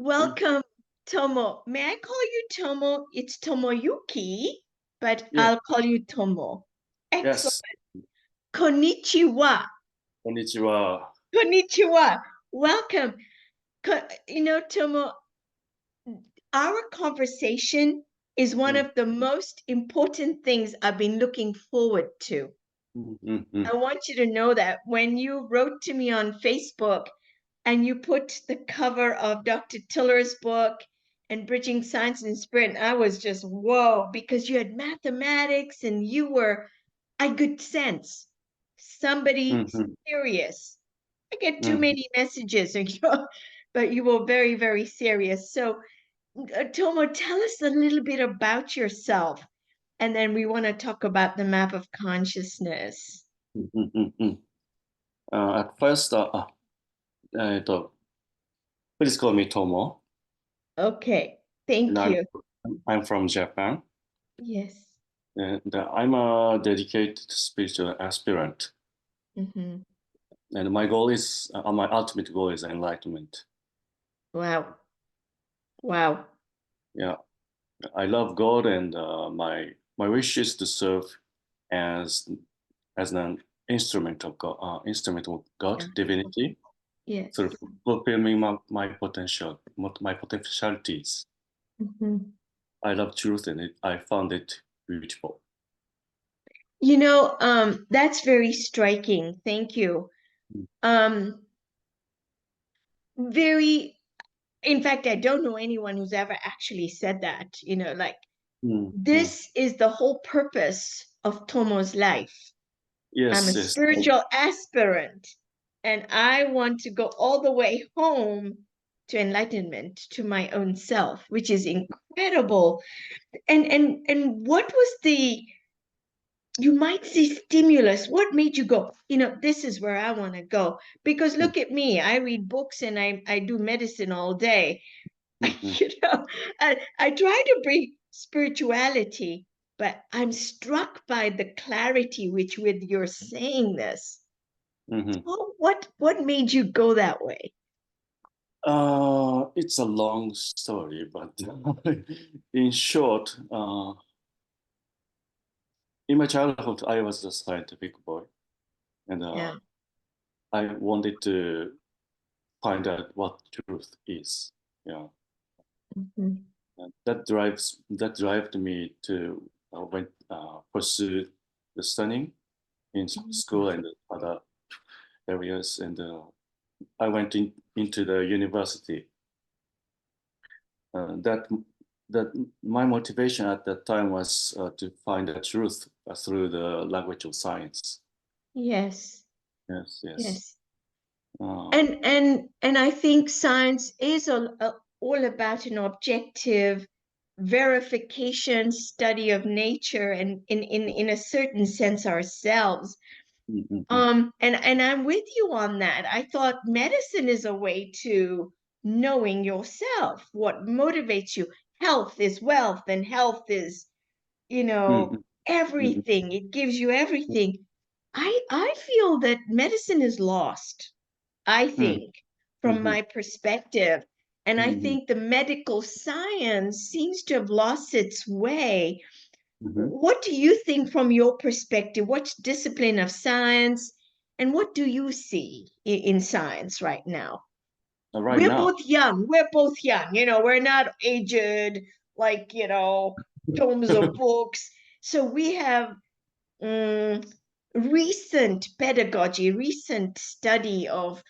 Welcome, Tomo. May I call you Tomo? It's Tomoyuki, but Yeah. I'll call you Tomo. Excellent. Yes. Konnichiwa. Konnichiwa. Konnichiwa. Welcome. Tomo, our conversation is one of the most important things I've been looking forward to. I want you to know that when you wrote to me on Facebook and you put the cover of Dr. Tiller's book and Bridging Science and Spirit, I was just, whoa, because you had mathematics and I could sense somebody serious. I get too many messages, but you were very, very serious. So, Tomo, tell us a little bit about yourself. And then we want to talk about the map of consciousness. At first, please call me Tomo. Okay, thank you. I'm from Japan, Yes. and I'm a dedicated spiritual aspirant. Mm-hmm. And my ultimate goal is enlightenment. Wow. Wow. Yeah, I love God, and my wish is to serve as an instrument of God, Yeah. divinity, Yes. sort of fulfilling my potentialities. Mm-hmm. I love truth, and I found it beautiful. That's very striking. Thank you. Very, in fact, I don't know anyone who's ever actually said that, this is the whole purpose of Tomo's life. I'm a Yes. spiritual aspirant, and I want to go all the way home to enlightenment, to my own self, which is incredible. And what was you might say stimulus? What made you go, this is where I want to go? Because look at me, I read books and I do medicine all day. I try to bring spirituality, but I'm struck by the clarity with you're saying this. So what made you go that way? It's a long story, but in short, in my childhood, I was a scientific boy, and Yeah. I wanted to find out what truth is. Yeah, Mm-hmm. and that drives me to pursue the studying in school and other areas, and I went into the university. That my motivation at that time was to find the truth through the language of science. Yes. Yes, yes. Yes. Uh, And I think science is all about an objective verification study of nature and in a certain sense ourselves. And I'm with you on that. I thought medicine is a way to knowing yourself, what motivates you. Health is wealth, and health is, everything. It gives you everything. I feel that medicine is lost, I think, from my perspective. And I think the medical science seems to have lost its way. What do you think from your perspective? What discipline of science and what do you see in science right now? right We're now, both young. We're both young. We're not aged, like, tomes of books. So we have recent pedagogy, recent study of,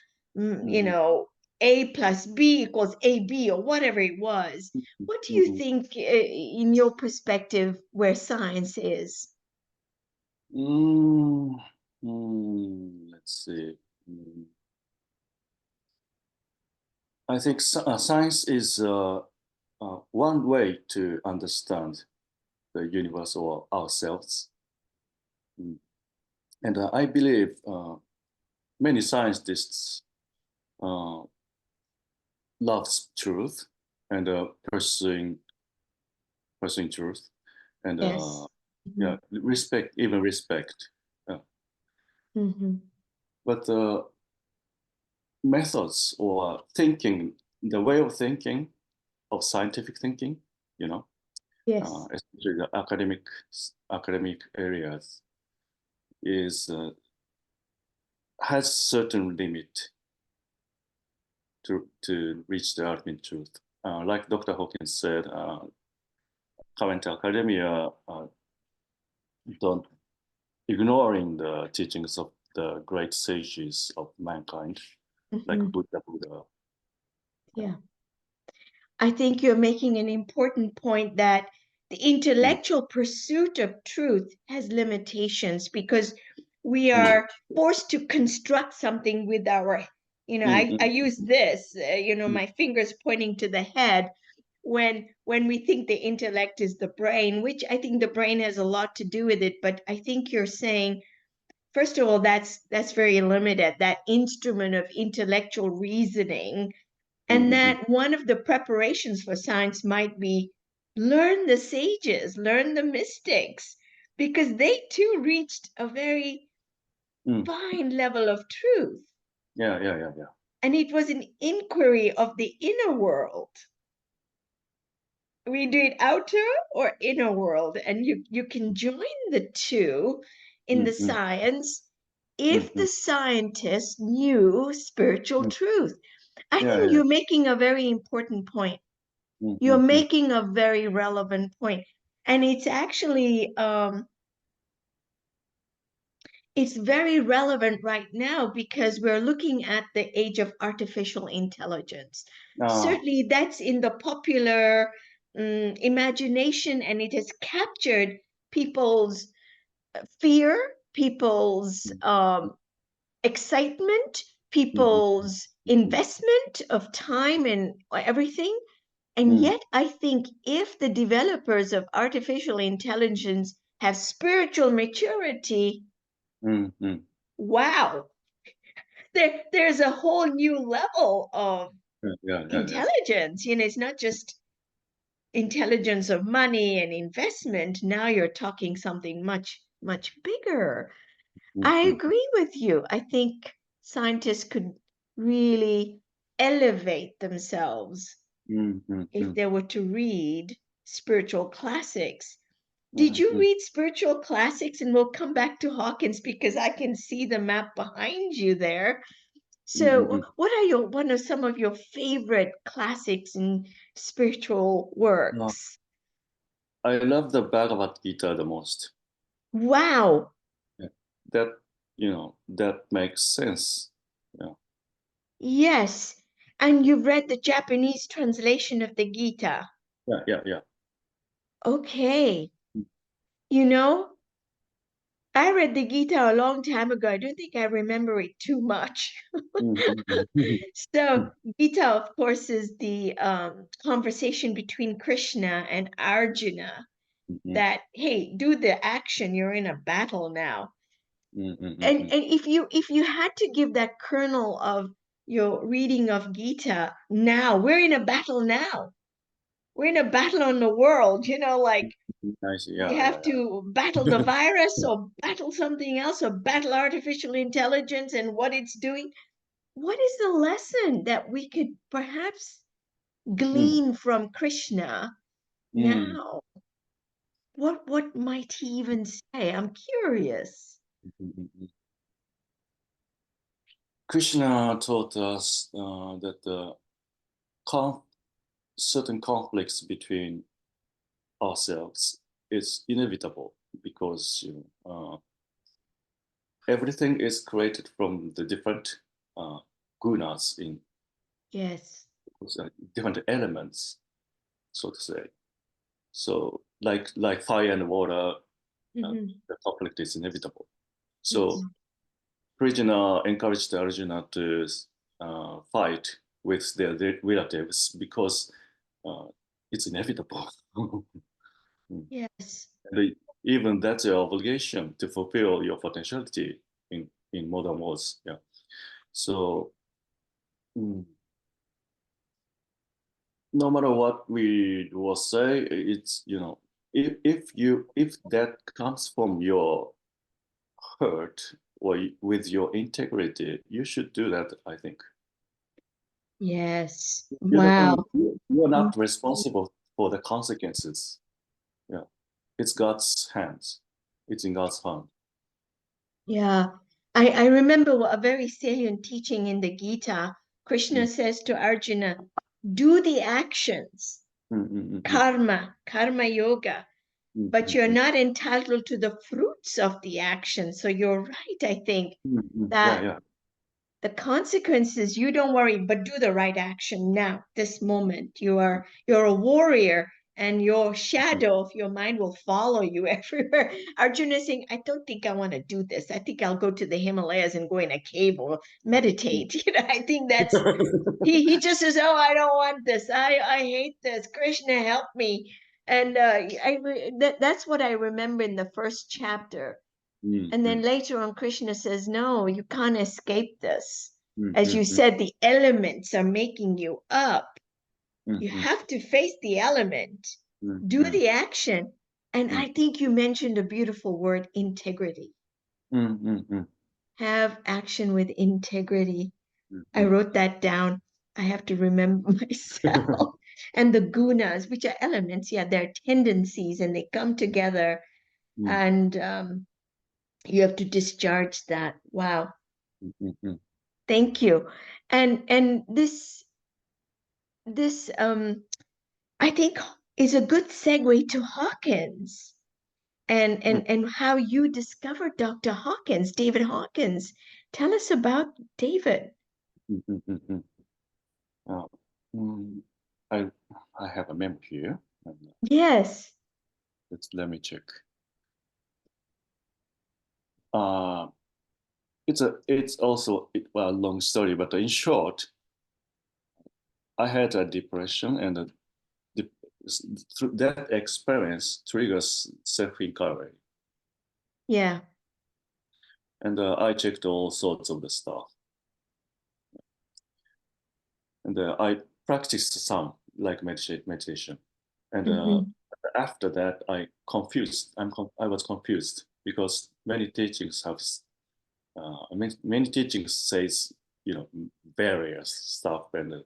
A plus B equals AB or whatever it was. What do you think, in your perspective, where science is? let's see. I think science is one way to understand the universe or ourselves. And I believe many scientists uh, loves truth and pursuing truth, and Yes. yeah, respect. Yeah. Mm-hmm. But methods or thinking the way of thinking, of scientific thinking, Yes. especially the academic areas, is has certain limit to reach the ultimate truth. Like Dr. Hawkins said, current academia don't ignoring the teachings of the great sages of mankind, like Mhm. Buddha. Yeah. I think you're making an important point that the Mm, intellectual pursuit of truth has limitations because we mm, are forced to construct something with our, mm, I mm, use this, mm, my fingers pointing to the head when we think the intellect is the brain, which I think the brain has a lot to do with it. But I think you're saying, first of all, that's very limited, that instrument of intellectual reasoning, mm, and mm, mm, that one of the preparations for science might be learn the sages, learn the mystics, because they too reached a very mm. fine level of truth. Yeah, yeah, yeah, yeah. And it was an inquiry of the inner world. We do it outer or inner world, and you can join the two in Mm, the mm, science mm, if mm, the scientist knew spiritual mm. truth. I Yeah, think yeah, yeah. you're making a very important point. Mm, You're mm, mm, making a very relevant point. And it's actually it's very relevant right now because we're looking at the age of artificial intelligence. ah, Certainly that's in the popular imagination, and it has captured people's fear, people's mm, excitement, mm, mm, people's mm, investment of time and everything. And mm, yet, I think if the developers of artificial intelligence have spiritual maturity, mm, mm. wow, there's a whole new level of Yeah, yeah, yeah, yeah. intelligence. It's not just intelligence of money and investment. Now you're talking something much, much bigger. Mm, I mm, agree with you. I think scientists could really elevate themselves mm, mm, if mm. they were to read spiritual classics. Did Mm, you mm, read spiritual classics? And we'll come back to Hawkins because I can see the map behind you there. mm, mm, So, mm. what are one of some of your favorite classics and spiritual No, works? I love the Bhagavad Gita the most. Wow. Yeah. That, that makes sense. Yeah, Yes. And you've read the Japanese translation of the Gita. yeah, yeah, yeah. Okay. Mm, You know, I read the Gita a long time ago. I don't think I remember it too much. mm, mm, mm, So, mm, Gita, of course, is the conversation between Krishna and Arjuna mm, mm, that, hey, do the action, you're in a battle now. mm, mm, mm, And mm. and if you had to give that kernel of your reading of Gita now, we're in a battle now. We're in a battle on the world, like I see. we Yeah, yeah, have to battle the virus or battle something else or battle artificial intelligence and what it's doing. What is the lesson that we could perhaps yeah. Mm, glean from Krishna mm, now? What might he even say? I'm curious. mm, mm, mm. Krishna taught us that conf- certain conflicts between ourselves is inevitable because everything is created from the different gunas in Yes. different elements, so to say. So, like fire and water, Hmm. the conflict is inevitable. So, Yes. Krishna encouraged Arjuna to fight with their relatives because uh, it's inevitable. Mm. Yes. Even that's your obligation to fulfill your potentiality in modern words. Yeah. So mm, no matter what we will say, it's if that comes from your hurt or with your integrity, you should do that. I think. Yes. You Wow. don't, you're not responsible for the consequences. Yeah, it's God's hands. It's in God's hand. Yeah. I remember a very salient teaching in the Gita. Krishna Mm, says to Arjuna, do the actions, mm, mm, mm, karma yoga, mm, but mm, you're mm, not entitled to the fruits of the action. So you're right, I think, Yeah, that yeah. the consequences, you don't worry, but do the right action now, this moment. You're a warrior, and your Mm, shadow of your mind will follow you everywhere. Arjuna is saying, I don't think I want to do this. I think I'll go to the Himalayas and go in a cave or mm. meditate. I think that's he just says, oh, I don't want this. I hate this. Krishna, help me. And that's what I remember in the first chapter. Mm, And then mm, later on, Krishna says, no, you can't escape this. mm, As mm, you mm, said, the elements are making you up. mm, You mm, have to face the element, mm, do mm, the action. And mm, I think you mentioned a beautiful word, integrity. mm, mm, mm, Have action with integrity. mm, I mm, wrote that down. I have to remember myself. And the gunas, which are elements, yeah, they're tendencies and they come together. mm, And you have to discharge that. Wow. mm, mm, mm. Thank you. And this I think is a good segue to Hawkins and how you discovered Dr. Hawkins, David Hawkins. Tell us about David. Mm, mm, mm, mm. Uh, mm, I I have a memo here. And Yes. let me check. Uh, it's also a long story, but in short, I had a depression, and the, that experience triggers self-inquiry, Yeah. and I checked all sorts of the stuff, and I practiced some like meditation, and Hmm. after that I was confused because many teachings have many teachings says various stuff, and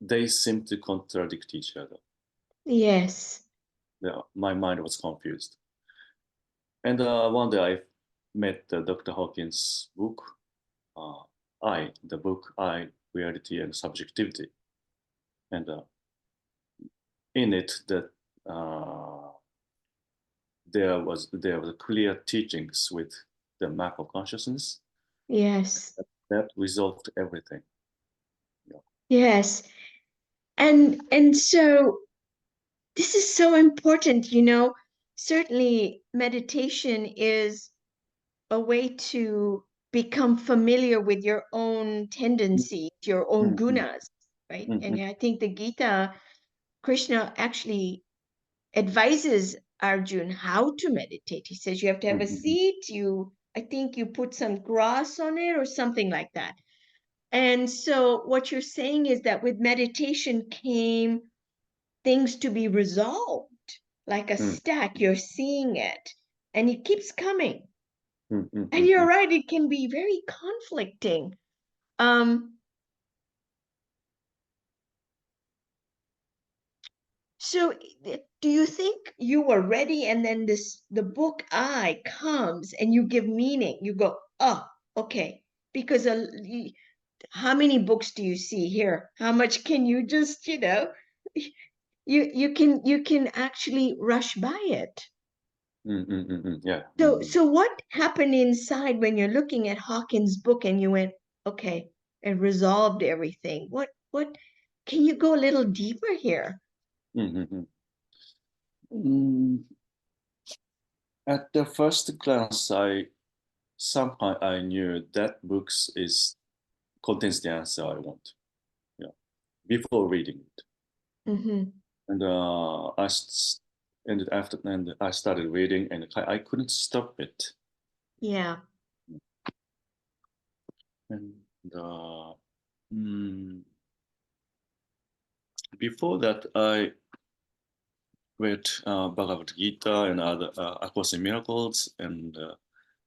they seem to contradict each other. Yes. Yeah, my mind was confused. And one day I met Dr. Hawkins' book, uh, the book I, Reality and Subjectivity. And in it, uh, there was clear teachings with the map of consciousness Yes. that resolved everything. Yeah. Yes. And so this is so important, certainly meditation is a way to become familiar with your own tendencies, your own Mm-hmm. gunas, right? Mm-hmm. And I think the Gita, Krishna actually advises Arjun how to meditate. He says you have to have a Mm-hmm. seat, I think you put some grass on it or something like that. And so what you're saying is that with meditation came things to be resolved, like a stack, you're seeing it, and it keeps coming. And Mm-hmm. you're right, it can be very conflicting. Um, so do you think you were ready and then the book I comes and you give meaning? You go, oh, okay. Because how many books do you see here? How much can you just, you can actually rush by it. Mm-hmm. Yeah. So what happened inside when you're looking at Hawkins' book and you went, okay, it resolved everything? What can you go a little deeper here? Mm-hmm. Mm, at the first glance, somehow I knew that books is contains the answer I want. Yeah, before reading it, Hmm. and and I started reading, and I couldn't stop it. Yeah. And uh, mm, before that, I read Bhagavad Gita and other A Course in Miracles and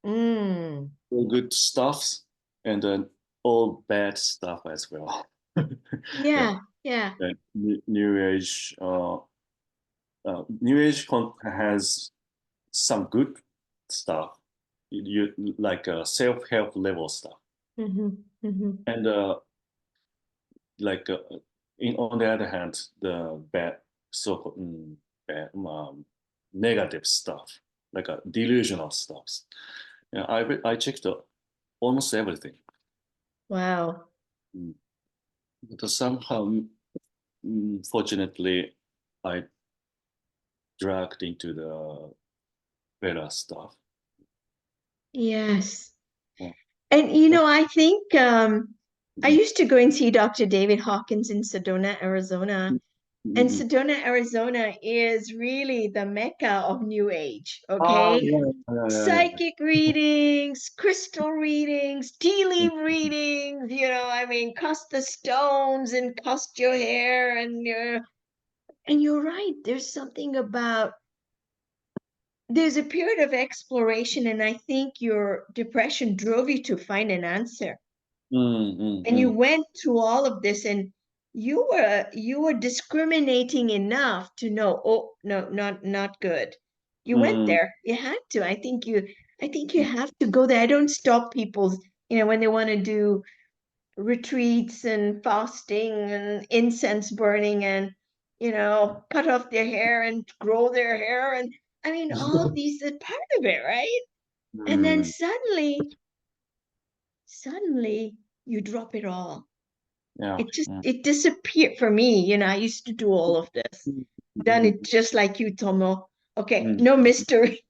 Mm. all good stuffs, and then all bad stuff as well. Yeah, Yeah. New Age. New Age has some good stuff. You like self-help level stuff, Mm-hmm. and like on the other hand, the bad so bad negative stuff, like delusional stuff. Yeah, I checked almost everything. Wow. Mm. But somehow, fortunately, I dragged into the better stuff. Yes. Yeah. And I think I used to go and see Dr. David Hawkins in Sedona, Arizona. And Mm-hmm. Sedona, Arizona is really the mecca of New Age, Oh, okay? yeah. Psychic readings, crystal readings, tea leaf readings, I mean, cast the stones and cast your hair and you're right. There's a period of exploration, and I think your depression drove you to find an answer. And you Mm-hmm. went through all of this, and you were discriminating enough to know, oh no, not good. You went Mm-hmm. there. You had to. I think you have to go there. I don't stop people, when they want to do retreats and fasting and incense burning and cut off their hair and grow their hair, and I mean all these are part of it, right? And then Mm-hmm. suddenly you drop it all. Yeah. It disappeared for me. I used to do all of this. Done it Mm-hmm. just like you, Tomo. Okay, Mm-hmm. no mystery.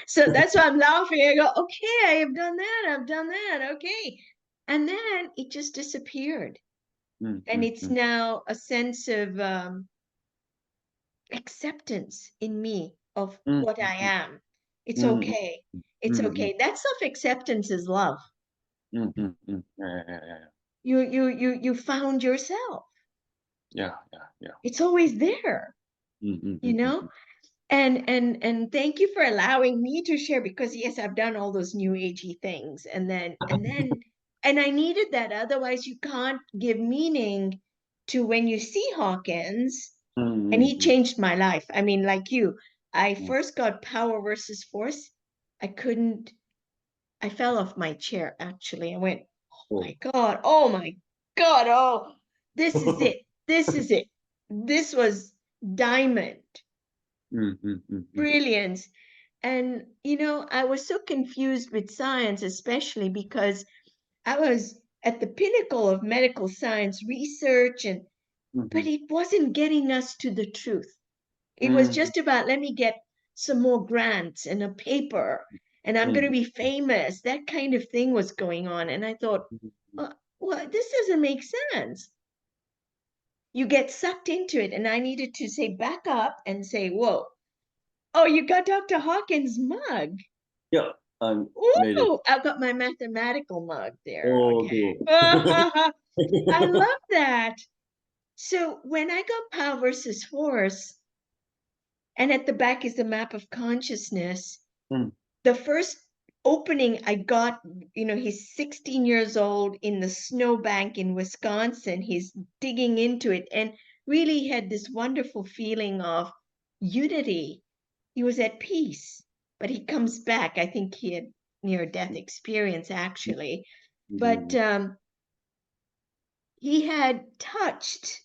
So that's why I'm laughing. I go, okay, I have done that. I've done that. Okay. And then it just disappeared. And it's Mm-hmm. now a sense of acceptance in me of what I Mm-hmm. am. It's Mm-hmm. okay. It's Mm-hmm. okay. That self-acceptance is love. Mm-hmm. Yeah. You found yourself. Yeah. Yeah. It's always there, you know? Mm-hmm. And thank you for allowing me to share, because yes, I've done all those new agey things, and I needed that. Otherwise you can't give meaning to when you see Hawkins. And he Mm-hmm. changed my life. I mean, like you, I first got Power versus Force. I couldn't. I fell off my chair, actually. I went, oh Oh. my god, oh my god, oh, this is it, this is it. This was diamond Mm-hmm. brilliance. And I was so confused with science, especially because I was at the pinnacle of medical science research, Mm-hmm. but it wasn't getting us to the truth. It was Mm-hmm. just about, let me get some more grants and a paper, and I'm going to be famous. That kind of thing was going on. And I thought, well, this doesn't make sense. You get sucked into it. And I needed to say, back up and say, whoa, oh, you got Dr. Hawkins' mug. Yeah. I made it. Ooh, I've got my mathematical mug there. Oh, Okay. cool. I love that. So when I got Power versus Force, and at the back is the map of consciousness, Mm. the first opening I got, he's 16 years old in the snowbank in Wisconsin. He's digging into it and really had this wonderful feeling of unity. He was at peace, but he comes back. I think he had near death experience, actually. But Mm-hmm. he had touched,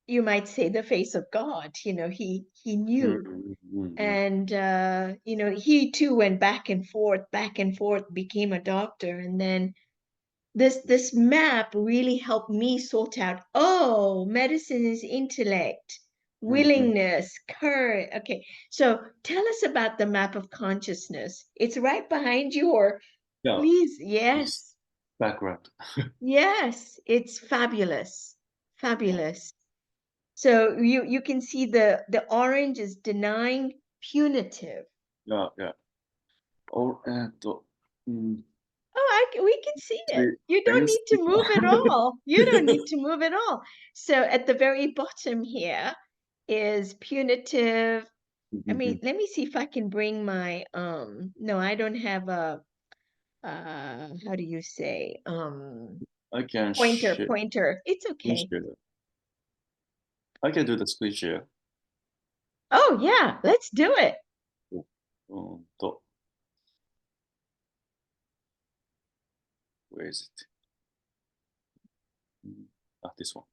you might say, the face of God. He knew. Mm-hmm. And he too went back and forth, became a doctor. And then this map really helped me sort out, oh, medicine is intellect, Mm-hmm. willingness, courage. Okay, so tell us about the map of consciousness. It's right behind you, or Yeah. please. It's Yes, background. yes, it's fabulous, fabulous. So you can see the orange is denying, punitive. Yeah. Or mm, We can see it. three You don't things. need to move at all. You don't need to move at all. So at the very bottom here is punitive. I Mhm. mean, let me see if I can bring my no, I don't have a how do you say? I can Pointer. It's screen okay. share. I can do the screen share. Oh yeah, let's do it. と、where is it? This one.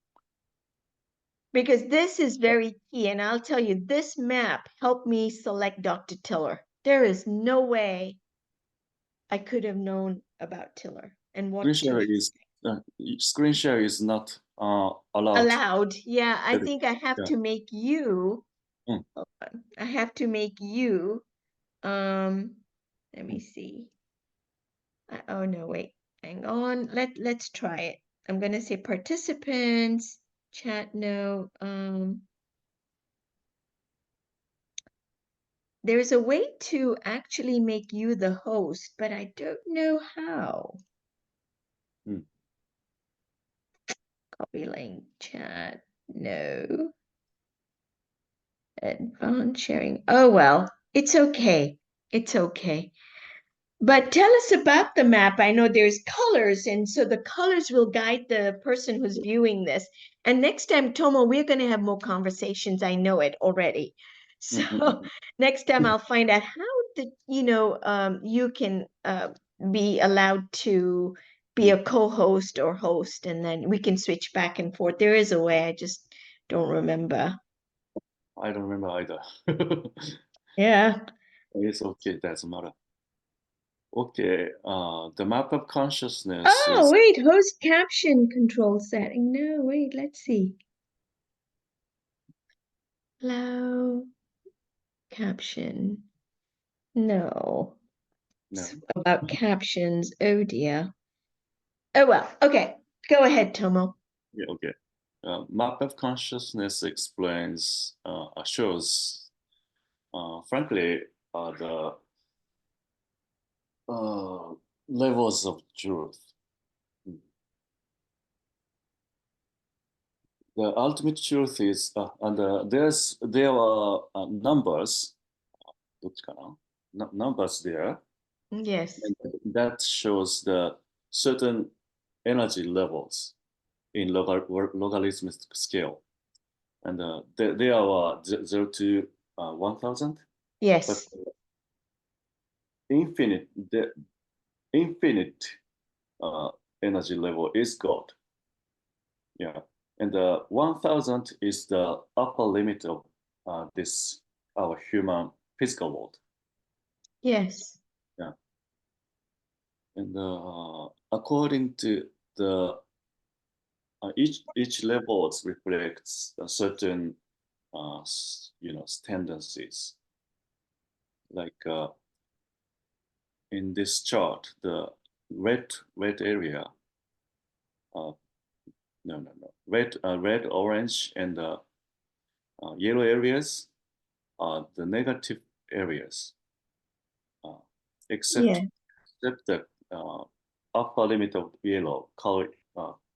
Because this is very key, and I'll tell you, this map helped me select Dr. Tiller. There is no way I could have known about Tiller and Screen what share to is screen share is not allowed. allowed. Yeah, I think I have Yeah. to make you. Mm. Hold on. I have to make you. Let me see. Oh no, wait. Hang on. Let's try it. I'm gonna say participants, chat no. There's a way to actually make you the host, but I don't know how. Mm. Copy link, chat, no. Advanced sharing. Oh well, it's okay. It's okay. But tell us about the map. I know there's colors, and so the colors will guide the person who's viewing this. And next time, Tomo, we're going to have more conversations. I know it already. So next time, I'll find out how you can be allowed to be a co-host or host, and then we can switch back and forth. There is a way. I just don't remember. I don't remember either. Yeah. It's okay, doesn't matter. Okay, the map of consciousness Oh, is wait, host caption control setting. No, wait, let's see. Allow caption. No, no, it's about captions. Oh dear. Oh well, okay. Go ahead, Tomo. yeah, okay. Map of consciousness explains, shows, frankly, the uh, levels of truth. The ultimate truth is, and there are numbers, どっちかな? Numbers there, Yes, and that shows the certain energy levels in logarithmic scale, and they are 0 to 1000, but yes, the infinite uh, energy level is God. Yeah, and 1000 is the upper limit of this our human physical world. yes, Yeah, and according to the each levels reflects a certain tendencies. Like in this chart, the red area, uh, no, red, orange, and yellow areas are the negative areas, uh, except yeah, the upper limit of yellow,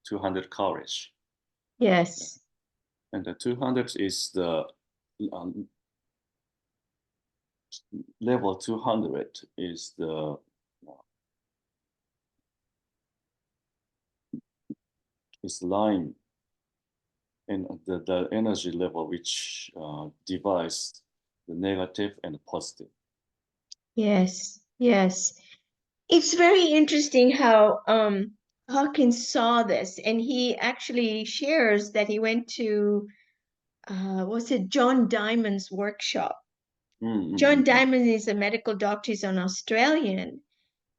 200 courage. yes, And the 200 is the um, level 200 is the is line and the energy level which divides the negative and the positive. yes, yes. It's very interesting how Hawkins saw this, and he actually shares that he went to was it John Diamond's workshop. John Mm. Diamond is a medical doctor, he's an Australian,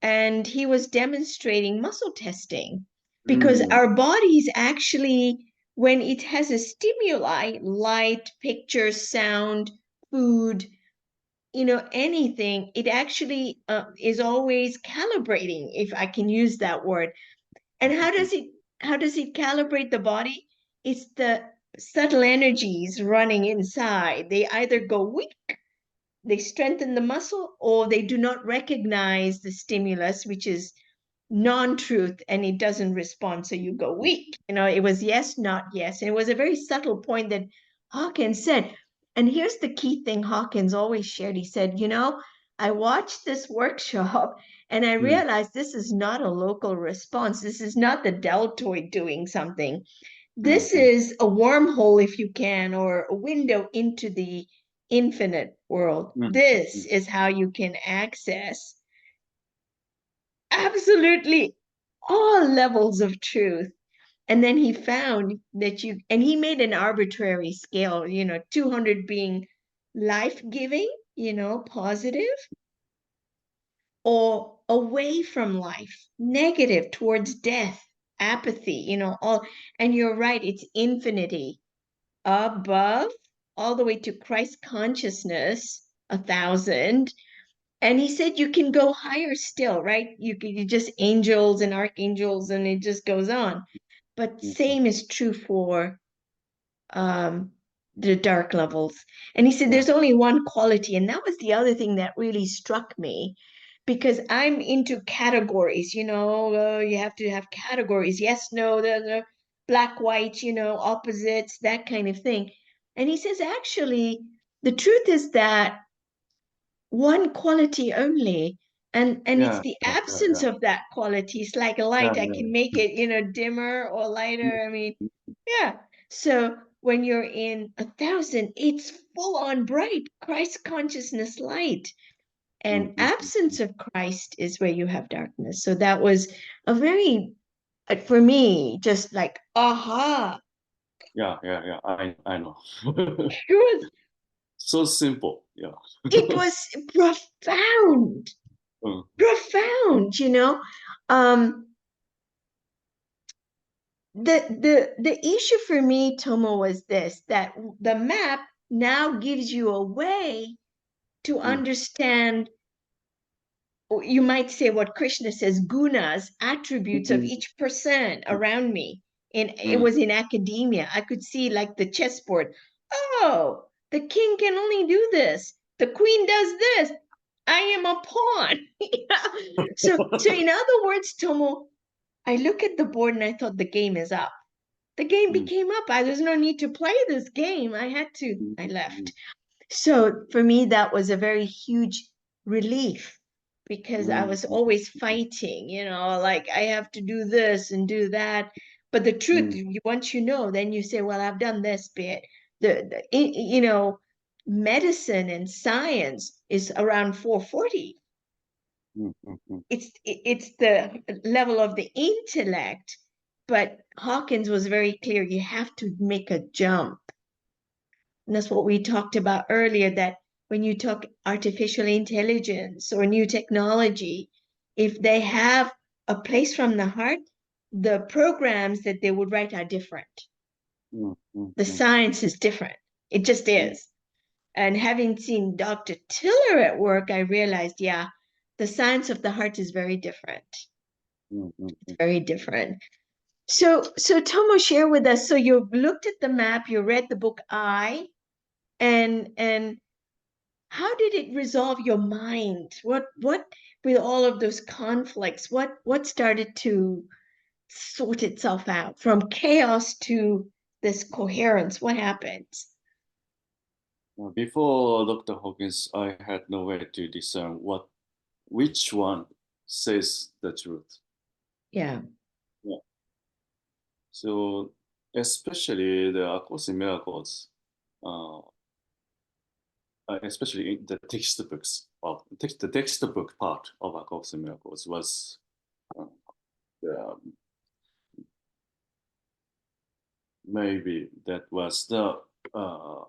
and he was demonstrating muscle testing because Mm. our bodies actually, when it has a stimuli, light, picture, sound, food, anything, it actually is always calibrating, if I can use that word. And how does it calibrate the body? It's the subtle energies running inside. They either go weak, they strengthen the muscle, or they do not recognize the stimulus, which is non-truth, and it doesn't respond, so you go weak. It was yes, not yes. And it was a very subtle point that Hawkins said. And here's the key thing Hawkins always shared. He said, I watched this workshop, And I Mm, realized this is not a local response. This is not the deltoid doing something. mm, This mm, is a wormhole, if you can, or a window into the infinite world. mm, This mm. is how you can access absolutely all levels of truth. And then he found that and he made an arbitrary scale, 200 being life giving, positive, or away from life, negative towards death, apathy, all. And you're right, it's infinity above, all the way to Christ consciousness, 1,000. And he said you can go higher still, right? You just angels and archangels, and it just goes on. But Mm, same is true for um, the dark levels. And he said yeah, there's only one quality. And that was the other thing that really struck me, because I'm into categories, you have to have categories. Yes, no, the black, white, opposites, that kind of thing. And he says, actually, the truth is that one quality only. And it's yeah, the yeah, yeah, absence yeah, of that quality. It's like a yeah, light. I yeah. can make Mm, it, dimmer or mm, lighter. I mean, mm, yeah. So when you're in 1,000, it's full on bright Christ consciousness light. mm, And mm, absence of Christ is where you have darkness. So that was a very, for me, just like, aha. yeah, yeah, yeah. I know. It was, So simple. Yeah. it was profound, Mm, profound. Um, the issue for me, Tomo, was this, that the map now gives you a way to mm, understand, or you might say what Krishna says, gunas, attributes of mm, each person around me. And it mm, was in academia. I could see like the chessboard. Oh, the king can only do this. The queen does this. I am a pawn. So in other words, Tomo, I look at the board and I thought the game is up. The game mm, became up. There's no need to play this game. mm, I mm, left. So for me, that was a very huge relief, because I mm, was mm, always fighting, like I have to do this and do that. But the truth, mm, once you know, then you say, well, I've done this bit. Medicine and science is around 440. mm, mm, mm, It's the level of the intellect, but Hawkins was very clear. You have to make a jump. And that's what we talked about earlier, that when you talk artificial intelligence or new technology, if they have a place from the heart, the programs that they would write are different. mm, mm, The mm, science is different. It just mm, is. And having seen Dr. Tiller at work, I realized, yeah, the science of the heart is very different. mm, mm, It's mm. very different. So Tomo, share with us. So you looked at the map, you read the book and how did it resolve your mind? What with all of those conflicts, what started to sort itself out from chaos to this coherence? What happens? Before Dr. Hawkins, I had no way to discern which one says the truth. Yeah. Yeah. So especially the A Course in Miracles, uh, especially in the textbooks of the textbook part of A Course in Miracles was uh, the, maybe that was the uh,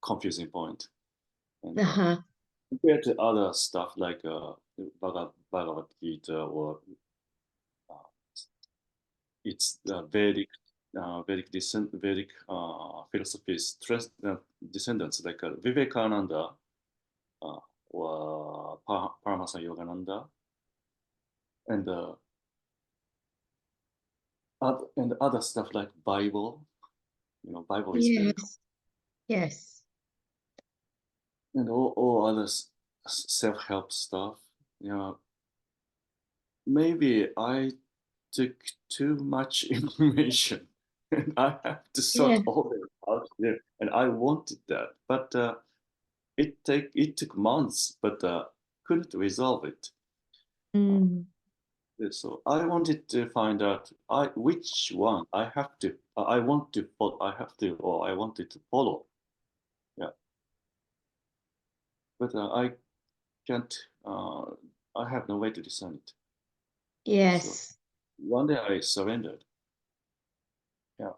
confusing point. And Uh-huh. compared to other stuff like Bhagavad Gita or uh, its Vedic philosophy's descendants like Vivekananda or Paramasa Yogananda and and other stuff like Bible. Bible is very cool. Yes. Yes. And all other self-help stuff. Maybe I took too much information and I have to sort Yeah. all that out there. And I wanted that, but it took months, but couldn't resolve it. Mm. So I wanted to find out which one I want to follow, or I wanted to follow. Yeah, but I can't. I have no way to discern it. So Yes. one day I surrendered. Yeah,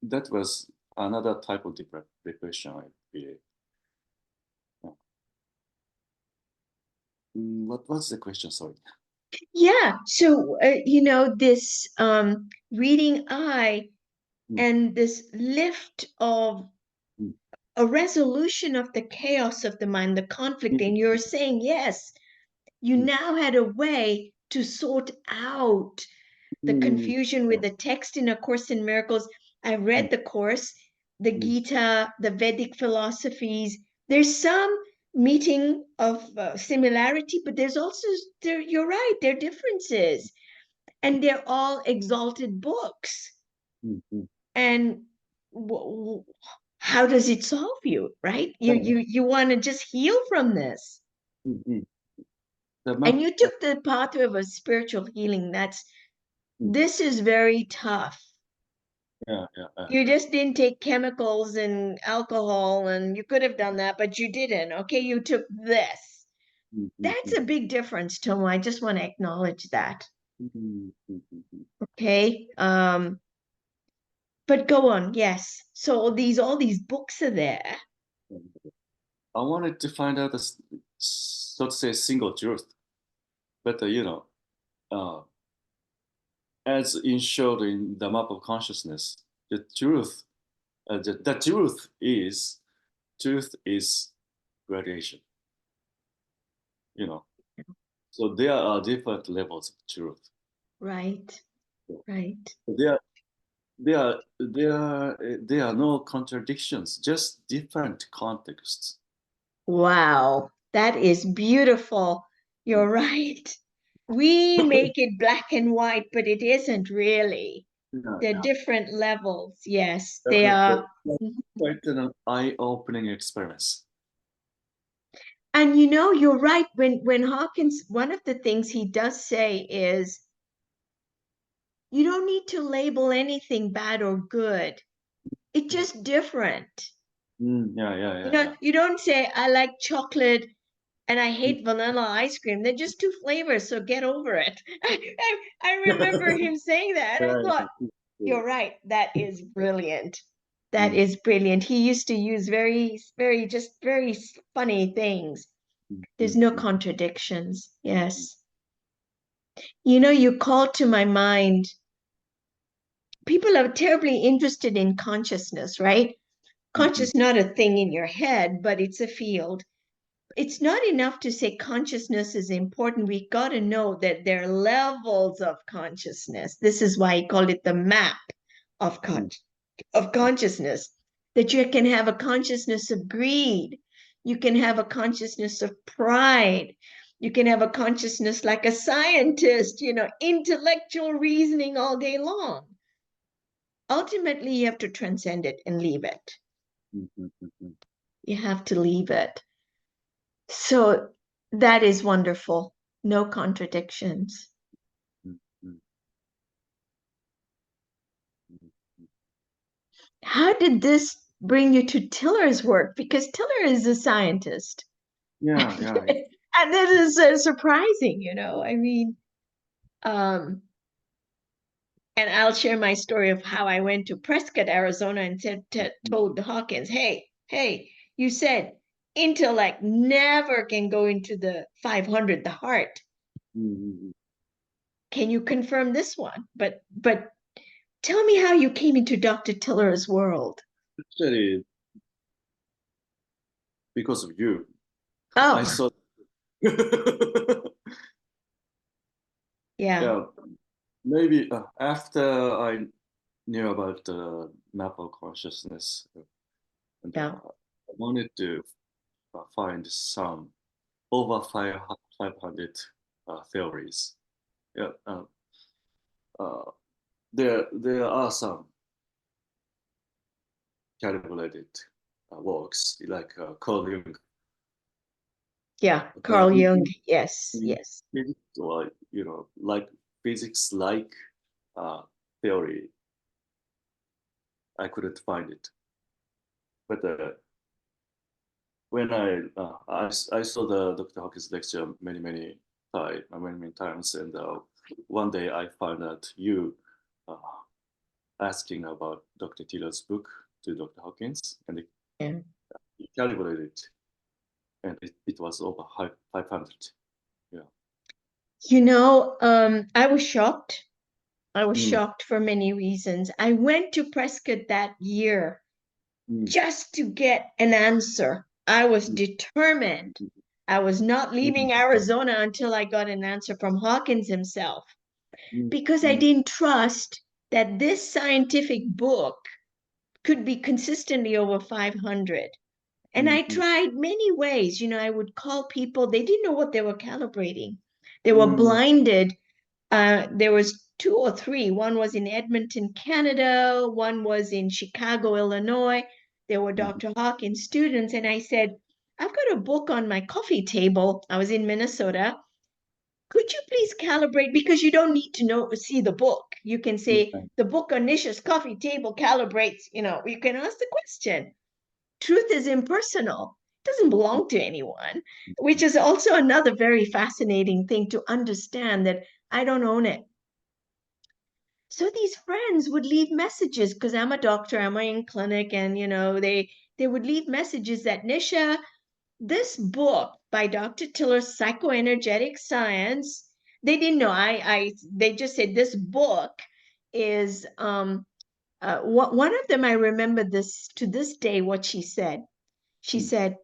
that was another type of depression, I believe. Yeah. What was the question? Sorry. Yeah. So, this reading eye Mm, and this lift of mm, a resolution of the chaos of the mind, the conflict, mm, and you're saying, yes, you mm, now had a way to sort out the mm, confusion with yeah, the text in A Course in Miracles. I mm, read the course, the mm, Gita, the Vedic philosophies. There's some meeting of similarity, but there's also, you're right, there are differences. And they're all exalted books. mm, mm. And how does it solve you, right? You want to just heal from this. Mm, mm. The And map. you took the pathway of a spiritual healing. Mm, This is very tough. yeah, yeah, You yeah. just didn't take chemicals and alcohol, and you could have done that, but you didn't. Okay, you took this. Mm, mm, That's mm, a big difference, Tomo. I just want to acknowledge that. mm, mm, mm, mm, Okay. But go on, yes. So all these books are there. mm. I wanted to find out so to say, single truth, but uh, as in showed in the map of consciousness, the truth, the truth is gradation. You know, so there are different levels of truth. Right, So right. there are no contradictions, just different contexts. Wow, that is beautiful. You're right. We make it black and white, but it isn't really. Yeah, They're yeah. different levels. Yes, they Definitely. are. Quite an eye-opening experience. And you're right. When Hawkins, one of the things he does say is you don't need to label anything bad or good. It's just different. Yeah, yeah, yeah, yeah. You don't say I like chocolate and I Mm. hate vanilla ice cream. They're just two flavors, so get over it. I remember him saying that, and I Right. thought, you're right. That is brilliant. That Mm, is brilliant. He used to use very, very, just very funny things. mm, There's mm, no mm, contradictions. mm, Yes. You called to my mind, people are terribly interested in consciousness, right? mm, mm, Conscious, not a thing in your head, but it's a field. It's not enough to say consciousness is important. We got to know that there are levels of consciousness. This is why he called it the map of, mm, of consciousness, that you can have a consciousness of greed. You can have a consciousness of pride. You can have a consciousness like a scientist, intellectual reasoning all day long. Ultimately, you have to transcend it and leave it. mm, mm, mm, mm, You have to leave it. So that is wonderful. No contradictions. mm, mm, mm, mm. How did this bring you to Tiller's work? Because Tiller is a scientist. Yeah, yeah, yeah. And this is surprising, I mean, um, and I'll share my story of how I went to Prescott, Arizona, and Mm, told Hawkins, hey, you said intellect never can go into the 500, the heart. mm, mm, mm. Can you confirm this one? But tell me how you came into Dr. Tiller's world. Actually, because of you, I Oh, saw. yeah, Yeah, maybe after I knew about the map of consciousness, and yeah, I wanted to find some over 500 theories. Yeah, uh, there are some calibrated works like Carl Jung. Yeah, Carl Jung. In, Yes, in yes. physics or, like physics like theory, I couldn't find it. But when I saw the Dr. Hawkins lecture many times, and one day I found out you uh, asking about Dr. Taylor's book to Dr. Hawkins, and Yeah. he calibrated it, and it was over 500. Yeah. I was shocked. I was Mm, shocked for many reasons. I went to Prescott that year mm, just to get an answer. I was mm, determined. I was not mm, leaving Arizona until I got an answer from Hawkins himself mm, because I mm, didn't trust that this scientific book could be consistently over 500. And mm, I mm, tried many ways. I would call people, they didn't know what they were calibrating. They were mm, blinded. There was two or three. One was in Edmonton, Canada. One was in Chicago, Illinois. There were mm, Dr. Hawkins students. And I said, I've got a book on my coffee table. I was in Minnesota. Could you please calibrate? Because you don't need to see the book. You can say, mm, the book on Nisha's coffee table calibrates. You can ask the question. Truth is impersonal. It doesn't belong to anyone, which is also another very fascinating thing to understand that I don't own it. So these friends would leave messages because I'm a doctor, I'm in clinic, and they would leave messages that Nisha, this book by Dr. Tiller's Psychoenergetic Science, they didn't know. They just said this book is one of them. I remember this to this day. What she said. She mm, said,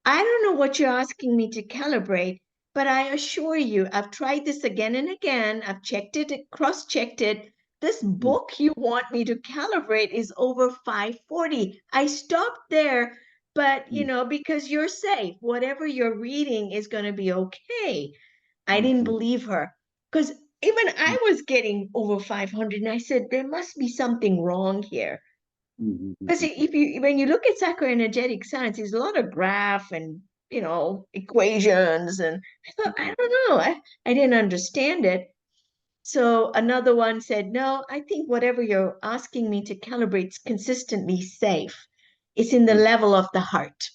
I don't know what you're asking me to calibrate, but I assure you, I've tried this again and again. I've checked it, cross checked it. This mm, book you want me to calibrate is over 540. I stopped there, but mm, because you're safe, whatever you're reading is going to be okay. I mm, didn't mm, believe her because even mm, I was getting over 500, and I said, there must be something wrong here. mm, mm, Because mm, when you look at psychoenergetic science, there's a lot of graph and equations, and I thought, I don't know, I didn't understand it. So another one said, no, I think whatever you're asking me to calibrate is consistently safe. It's in the mm, level of the heart,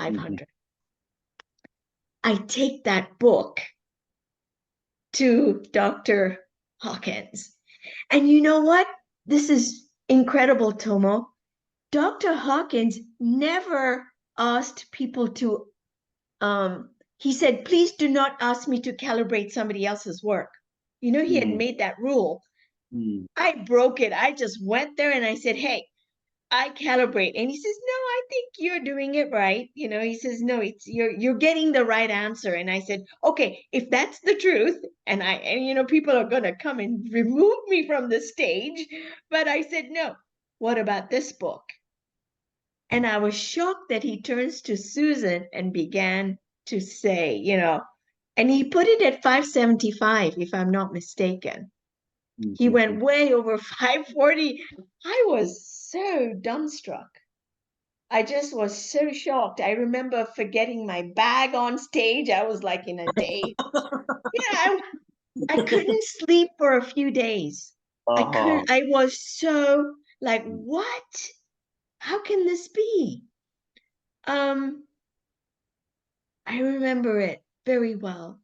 mm, mm, 500. I take that book to Dr. Hawkins. And you know what? This is incredible, Tomo. Dr. Hawkins never asked people to, he said, please do not ask me to calibrate somebody else's work. He had mm, made that rule. mm, I broke it. I just went there and I said, hey, I calibrate. And he says, no, I think you're doing it right. He says, no, it's you're getting the right answer. And I said, okay, if that's the truth, and people are gonna come and remove me from the stage. But I said, no, what about this book? And I was shocked that he turns to Susan and began to say, and he put it at 575, if I'm not mistaken. mm, He mm, went way over 540. I was so dumbstruck. I just was so shocked. I remember forgetting my bag on stage. I was like in a daze. I couldn't sleep for a few days. I uh-huh. couldn't, I was so like, Mm, what? How can this be? Um, I remember it very well.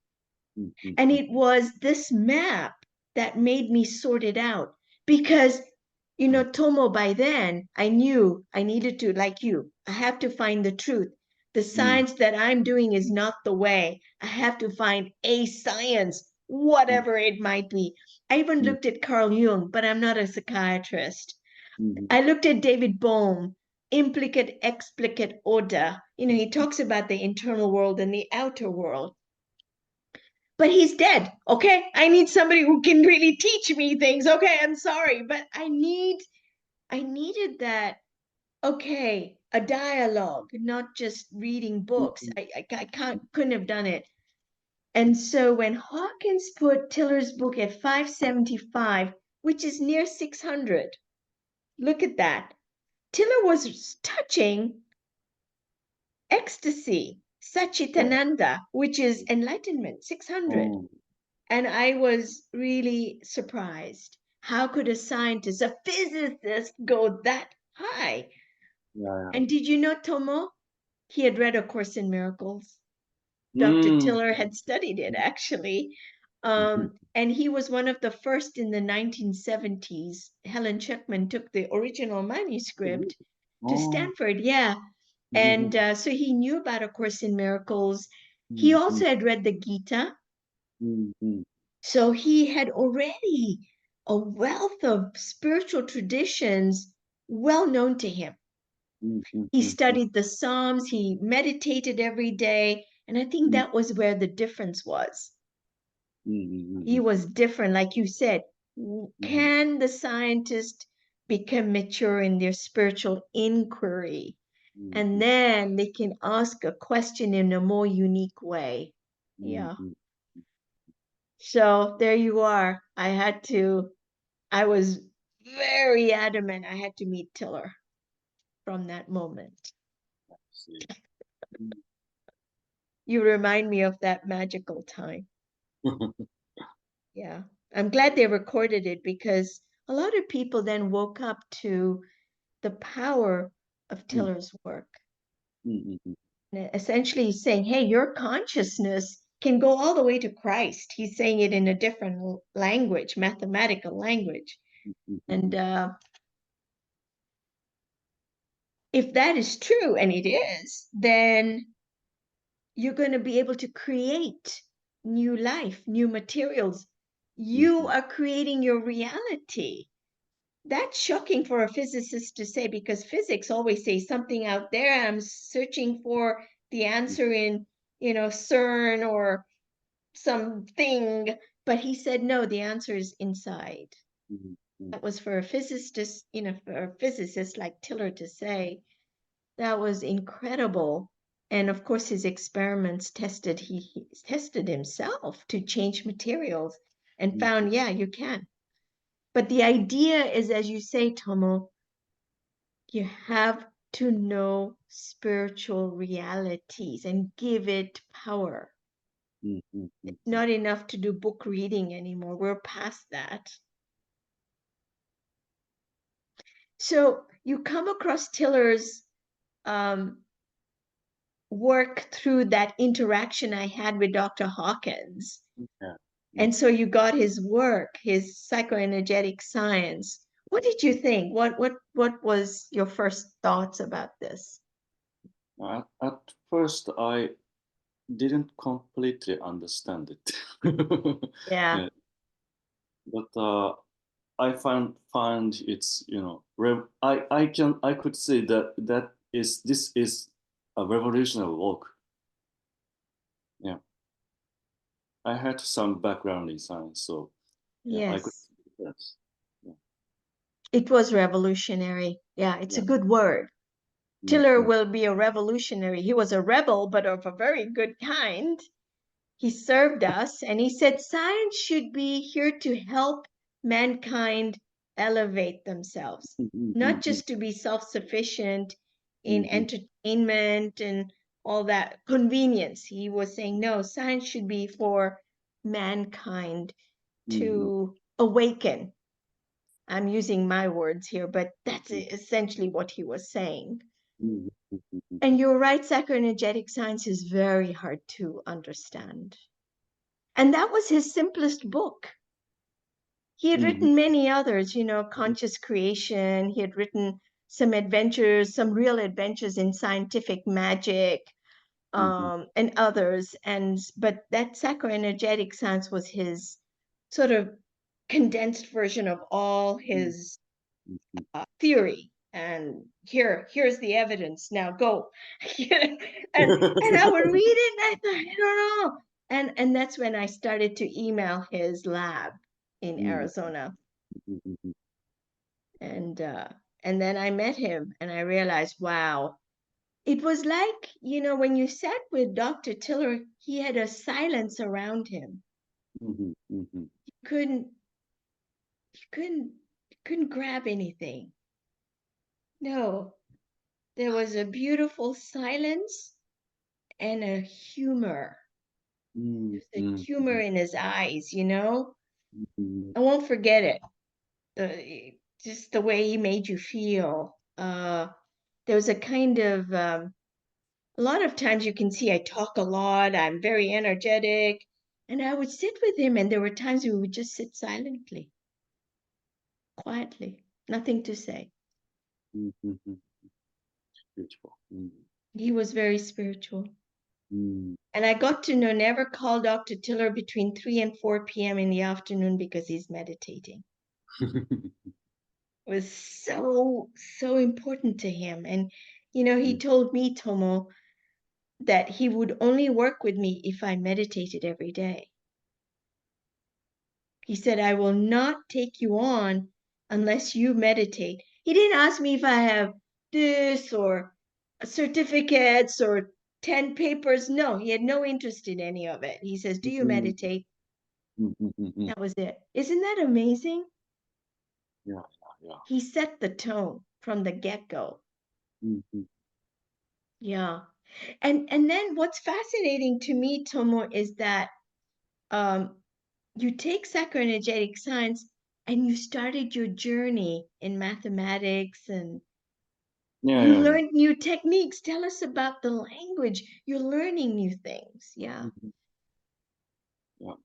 mm, mm, And mm, it was this map that made me sort it out because, mm, Tomo, by then I knew I needed to, like you, I have to find the truth. The mm, science that I'm doing is not the way. I have to find a science, mm, whatever it might be. I even mm, looked at Carl Jung, but I'm not a psychiatrist. mm, I looked at David Bohm, implicate, explicate order. He talks about the internal world and the outer world, but he's dead. Okay. I need somebody who can really teach me things. Okay. I'm sorry, but I needed that. Okay. A dialogue, not just reading mm, books. mm. Couldn't have done it. And so when Hawkins put Tiller's book at 575, which is near 600, look at that. Tiller was touching ecstasy, Sachitananda, which is enlightenment, 600. Oh, And I was really surprised. How could a scientist, a physicist, go that high? yeah, And did you know, Tomo? He had read A Course in Miracles. yeah. Dr. Mm, Tiller had studied it, actually. mhm. And he was one of the first in the 1970s. Helen Schuckman took the original manuscript to Oh, Stanford, yeah. mhm, And so he knew about A Course in Miracles. He mhm, also had read the Gita. mhm, So he had already a wealth of spiritual traditions well known to him. mhm, mhm, He mhm, studied the Psalms, he meditated every day. And I think mhm, that was where the difference was. He mhm, was different, like you said. mhm, Can the scientist become mature in their spiritual inquiry? And mhm, then they can ask a question in a more unique way. Yeah. mhm, So there you are. I was very adamant I had to meet Tiller from that moment. see. Mm. You remind me of that magical time. Yeah. I'm glad they recorded it because a lot of people then woke up to the power of Mm, Tiller's work. mhm, mhm, And essentially, he's saying, hey, your consciousness can go all the way to Christ. He's saying it in a different language, mathematical language. mhm, And mhm, if that is true, and it is, then you're going to be able to create new life, new materials. You mhm, are creating your reality. That's shocking for a physicist to say because physics always says something out there. I'm searching for the answer in, CERN or something. But he said, no, the answer is inside. mhm, mhm, That was for a physicist, for a physicist like Tiller to say. That was incredible. And of course, his experiments he tested himself to change materials and mhm, found, yeah, you can. But the idea is, as you say, Tomo, you have to know spiritual realities and give it power. mhm, mhm, It's mhm. not enough to do book reading anymore. We're past that. So you come across Tiller's um, work through that interaction I had with Dr. Hawkins. Yeah. Mm. And so you got his work, his psychoenergetic science. What did you think? What was your first thoughts about this? At first, I didn't completely understand it. Yeah. Yeah, but I find it's I could say that this is a revolutionary work. Yeah, I had some background in science, so yeah, I could Yes. yes, yeah, It was revolutionary. Yeah, it's a yeah. good word. Tiller Mm-hmm. will be a revolutionary. He was a rebel, but of a very good kind. He served us, and he said science should be here to help mankind elevate themselves, not Mm-hmm. just to be self sufficient in Mm-hmm. entertainment and all that convenience. He was saying, no, science should be for mankind Mm-hmm. to awaken. I'm using my words here, but that's essentially what he was saying. Mm-hmm. Mm-hmm. And you're right, psychoenergetic science is very hard to understand. And that was his simplest book. He had Mm-hmm. written many others, Conscious Creation. He had written some adventures, some real adventures in scientific magic, Mm-hmm. and others. But that psychoenergetic science was his sort of condensed version of all his Mm-hmm. theory. And here's the evidence. Now go. and I would read it, and I thought, I don't know. And that's when I started to email his lab in Arizona. Mm-hmm. And uh, and then I met him, and I realized, wow, it was like, when you sat with Dr. Tiller, he had a silence around him. Mm-hmm. Mm-hmm. You couldn't you couldn't grab anything. No, there was a beautiful silence, and a humor. Mm, There's a mm, humor in his eyes, you know? mm, I won't forget it. Just the way he made you feel. There was a kind of a lot of times you can see I talk a lot, I'm very energetic, and I would sit with him, and there were times we would just sit silently, quietly, nothing to say. mm, mm, mm. Beautiful. Mm, He was very spiritual. mm. And I got to know never call Dr. Tiller between 3 and 4 p.m. in the afternoon because he's meditating. It was so, so important to him. And, he Mm, told me, Tomo, that he would only work with me if I meditated every day. He said, I will not take you on unless you meditate. He didn't ask me if I have this or certificates or 10 papers. No, he had no interest in any of it. He says, do you mm, meditate? mm, mm, mm, mm. That was it. Isn't that amazing? Yeah, yeah. He set the tone from the get-go. Mm, mm, Yeah. And then what's fascinating to me, Tomo, is that um, you take psychoenergetic science and you started your journey in mathematics and yeah, you yeah, learned new techniques. Tell us about the language. You're learning new things. Yeah.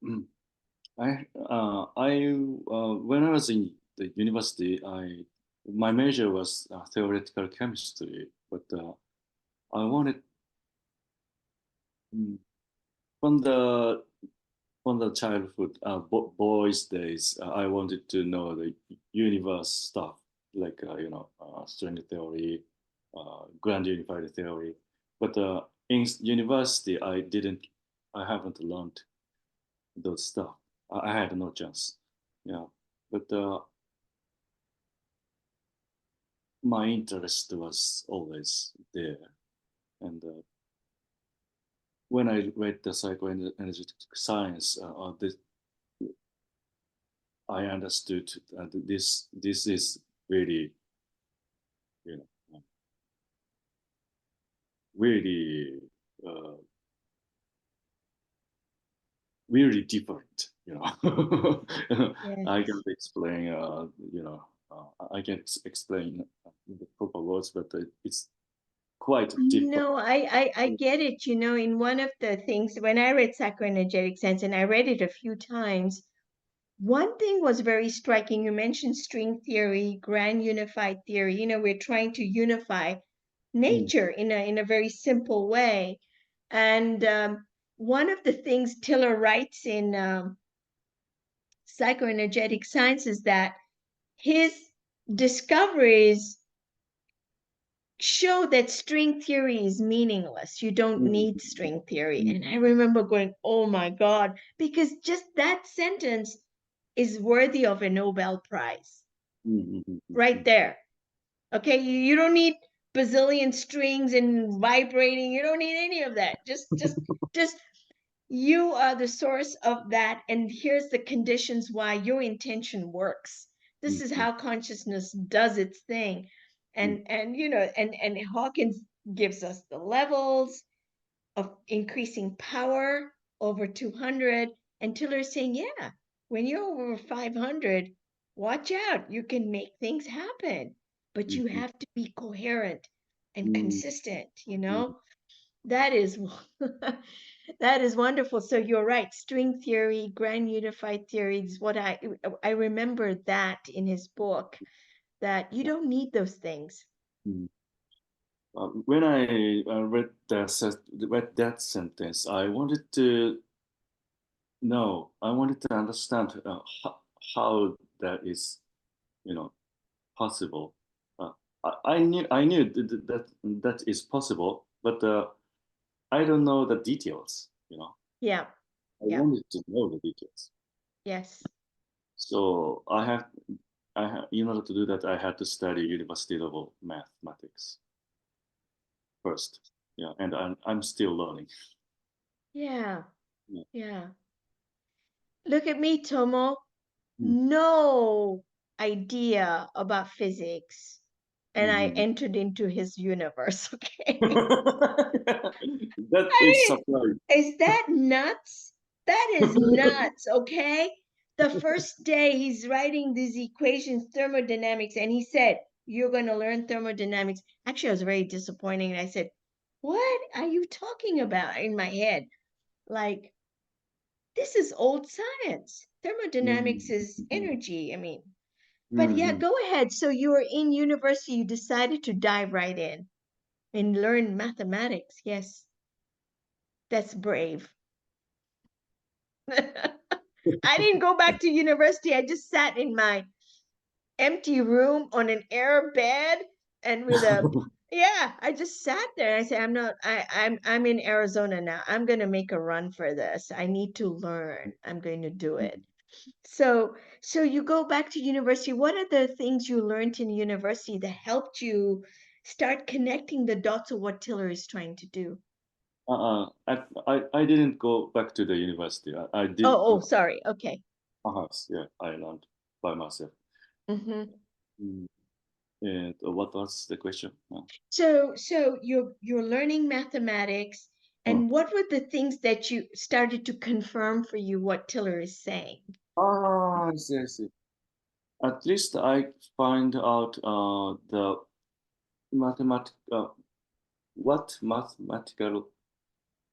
mhm, yeah. When I was in the university, my major was theoretical chemistry, but I wanted mm, from the childhood, boys' days, I wanted to know the universe stuff, like string theory, grand unified theory. But in university, I haven't learned those stuff. I had no chance. Yeah, but my interest was always there, and when I read the psychoanalytic science, I understood that this is really, you know, really, uh, really different. I Yes. can't explain. I can't explain the proper words, but it's quite different. No, I get it. In one of the things, when I read psychoenergetic science, and I read it a few times, one thing was very striking. You mentioned string theory, grand unified theory. We're trying to unify Mm, nature in a very simple way. And one of the things Tiller writes in psychoenergetic science is that his discoveries show that string theory is meaningless. You don't mm, need string theory. mm, And I remember going, oh my God, because just that sentence is worthy of a Nobel Prize mm, mm, mm, right mm, there. Okay, you don't need bazillion strings and vibrating. You don't need any of that. Just you are the source of that, and here's the conditions why your intention works. This mm, is mm, how consciousness does its thing. mm, And Hawkins gives us the levels of increasing power over 200, and Tiller's saying, yeah, when you're over 500, watch out, you can make things happen, but mm, you mm, have to be coherent and mm, consistent. mm, That is that is wonderful. So you're right. String theory, grand unified theory is what I remember that in his book, that you don't need those things. mm. When I read that sentence, I wanted to understand how that is, you know, possible. Uh, I knew that is possible, but I don't know the details. Yeah. I Yeah. wanted to know the details. Yes. So in order to do that, I had to study university level mathematics first. Yeah, and I'm still learning. Yeah. Yeah. Yeah. Look at me, Tomo. Mm, No idea about physics and I Mhm. entered into his universe. Okay. That is I surprise. Is that nuts? That is nuts, okay? The first day he's writing these equations, thermodynamics, and he said, you're going to learn thermodynamics. Actually, I was very disappointing. And I said, what are you talking about in my head? Like, this is old science. Thermodynamics is Mhm. energy. I mean, but yeah, Mhm. go ahead. So you were in university, you decided to dive right in and learn mathematics. Yes, that's brave. I didn't go back to university. I just sat in my empty room on an air bed and with a yeah, I just sat there. I said, I'm in Arizona now. I'm gonna make a run for this. I need to learn. I'm going to do it. So you go back to university. What are the things you learned in university that helped you start connecting the dots of what Tiller is trying to do? I didn't go back to the university. I did Oh, sorry. Okay. yeah, I learned by myself. Hmm. Mm. And what was the question? So you're learning mathematics, Uh, and what were the things that you started to confirm for you what Tiller is saying? I see, I see. At least I find out the mathematic what mathematical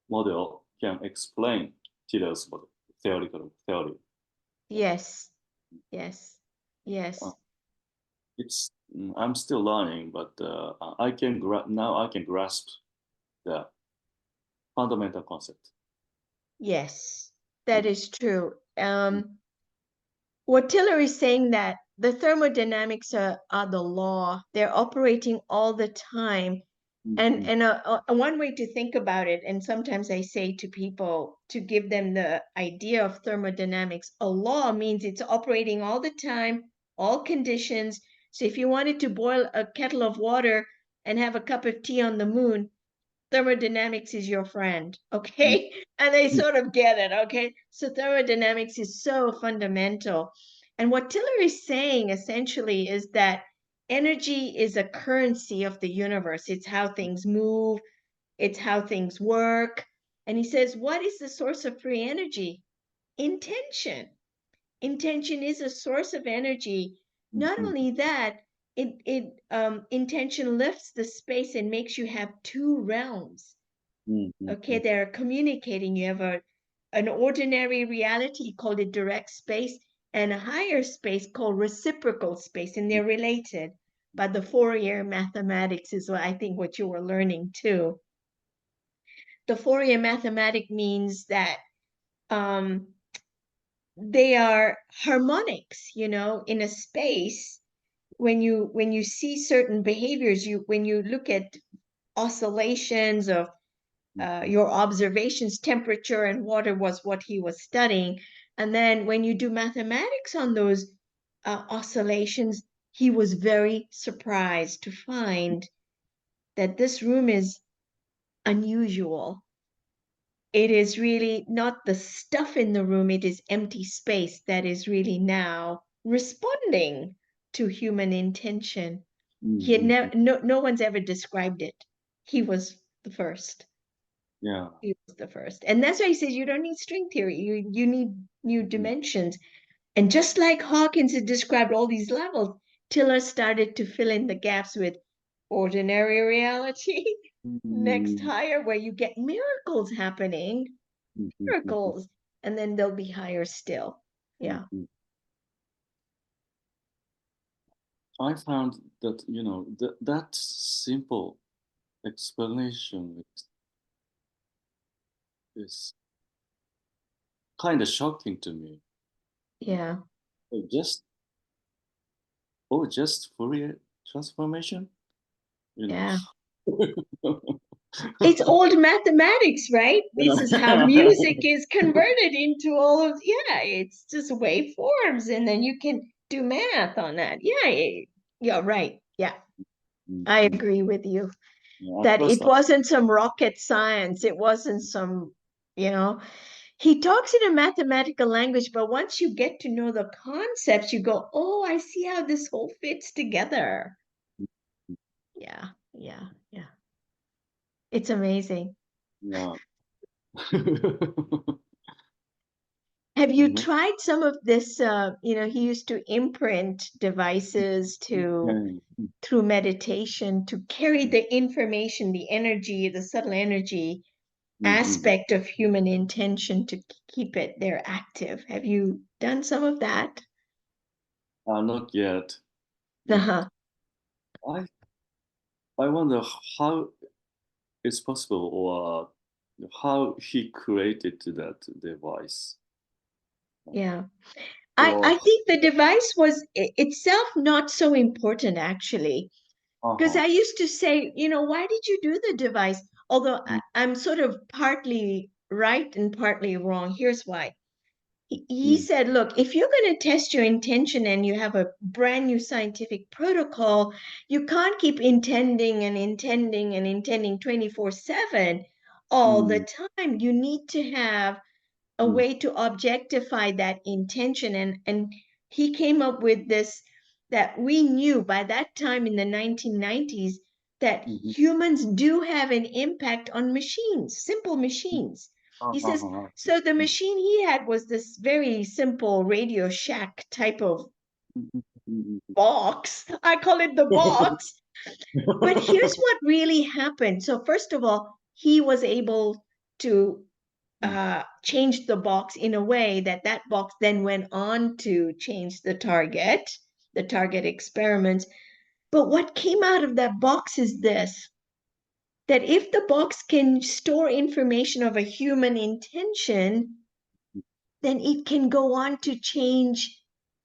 model can explain Taylor's model, theoretical theory. Yeah. Yes, yes, Uh, yes, I'm still learning, but now I can grasp the fundamental concept. yes, that Mm, is true. mm, What Tiller is saying that the thermodynamics are the law. They're operating all the time. mm, mm, And one way to think about it, and sometimes I say to people to give them the idea of thermodynamics, a law means it's operating all the time, all conditions. So if you wanted to boil a kettle of water and have a cup of tea on the moon, thermodynamics is your friend, mm, okay? And they mm, sort of get it, okay? So thermodynamics is so fundamental. And what Tiller is saying essentially is that energy is a currency of the universe. It's how things move, it's how things work. And he says, what is the source of free energy? Intention. Intention is a source of energy. mm, Not mm, only that, intention lifts the space and makes you have two realms. mm, mm, Okay, mm, they're communicating. You have an ordinary reality called a direct space and a higher space called reciprocal space, and they're related. But the Fourier mathematics is what I think what you were learning too. The Fourier mathematic means that um, they are harmonics, in a space. When you see certain behaviors, when you look at oscillations of your observations, temperature and water was what he was studying. And then when you do mathematics on those oscillations, he was very surprised to find that this room is unusual. It is really not the stuff in the room, it is empty space that is really now responding to human intention. mm, He had mm, mm. no one's ever described it. He was the first. Yeah. He was the first. And that's why he says you don't need string theory. You need new Mm, dimensions. And just like Hawkins had described all these levels, Tiller started to fill in the gaps with ordinary reality, next mm, higher, where you get miracles happening, mm, mm, mm, mm, miracles, and then they'll be higher still. mm, Yeah. mm. I found that that simple explanation is kind of shocking to me. Yeah. Just just Fourier transformation, you know. Yeah. It's old mathematics, right? This is how music is converted into all of, yeah, it's just waveforms, and then you can do math on that. Yeah, right. Yeah, Mm, I mm. agree with you Yeah, at that first, it wasn't some rocket science. It wasn't some, you know, he talks in a mathematical language, but once you get to know the concepts, you go, oh, I see how this whole fits together. It's amazing. Yeah. Have you Mhm. tried some of this? He used to imprint devices to Yeah. through meditation to carry the information, the energy, the subtle energy Mm-hmm. aspect of human intention to keep it there active. Have you done some of that? Not yet, but Uh-huh. I I wonder how it's possible or how he created that device. Yeah. Or I think the device was itself not so important actually. Because uh-huh. I used to say, why did you do the device? Although I'm sort of partly right and partly wrong. Here's why. He Mm-hmm. said, look, if you're going to test your intention and you have a brand new scientific protocol, you can't keep intending and intending and intending 24/7 all the time. You need to have a way to objectify that intention. And he came up with this that we knew by that time in the 1990s that Mm-hmm. humans do have an impact on machines, simple machines. He says, Uh-huh. so the machine he had was this very simple Radio Shack type of box. I call it the box. But here's what really happened. So first of all, he was able to changed the box in a way that that box then went on to change the target experiments. But what came out of that box is this, that if the box can store information of a human intention, then it can go on to change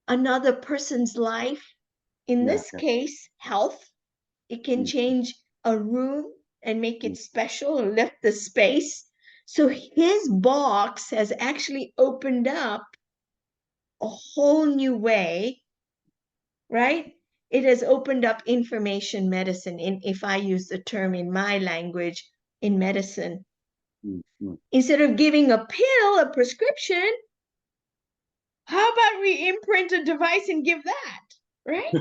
another person's life. In Yeah, this yeah. case, health. It can Mm, change a room and make mm, it special or lift the space. So his box has actually opened up a whole new way, right? It has opened up information medicine, if I use the term in my language, in medicine. mm. Instead of giving a pill, a prescription, how about we imprint a device and give that, right?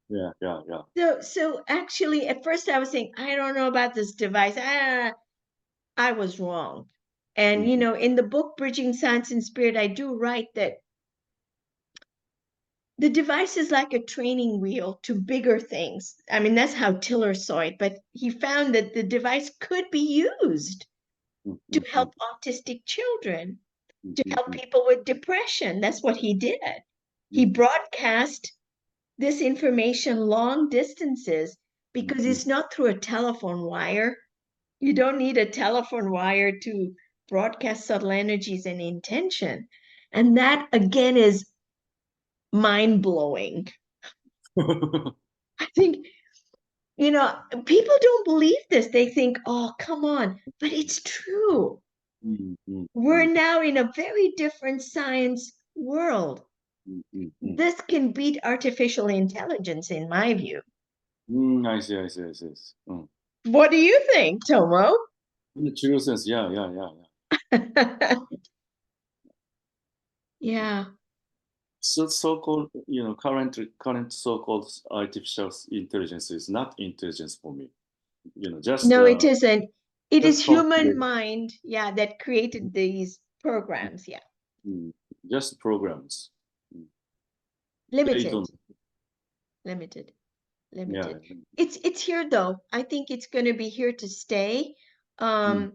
Yeah, yeah, yeah. So actually, at first I was saying, I don't know about this device. I was wrong. And, Mhm, in the book, Bridging Science and Spirit, I do write that the device is like a training wheel to bigger things. I mean, that's how Tiller saw it, but he found that the device could be used mm, to mm, help mm, autistic children, mm, to mm, help mm, people with depression. That's what he did. He mm, broadcast this information long distances mm, because mm. it's not through a telephone wire. You don't need a telephone wire to broadcast subtle energies and intention. And that again is mind blowing. I think, people don't believe this. They think, oh, come on. But it's true. Mm, mm, We're mm, now in a very different science world. mm, mm, mm. This can beat artificial intelligence, in my view. I see, I see, I see. Mm. What do you think, Tomo? In the true sense, yeah, yeah, yeah, yeah. Yeah. So so-called, current so-called artificial intelligence is not intelligence for me. No, it isn't. It is Just human computer, mind, yeah, that created these programs. Yeah. mm, just programs. Mm. They Limited, don't. limited, Yeah. limited. It's here though. I think it's going to be here to stay. Mm, Um,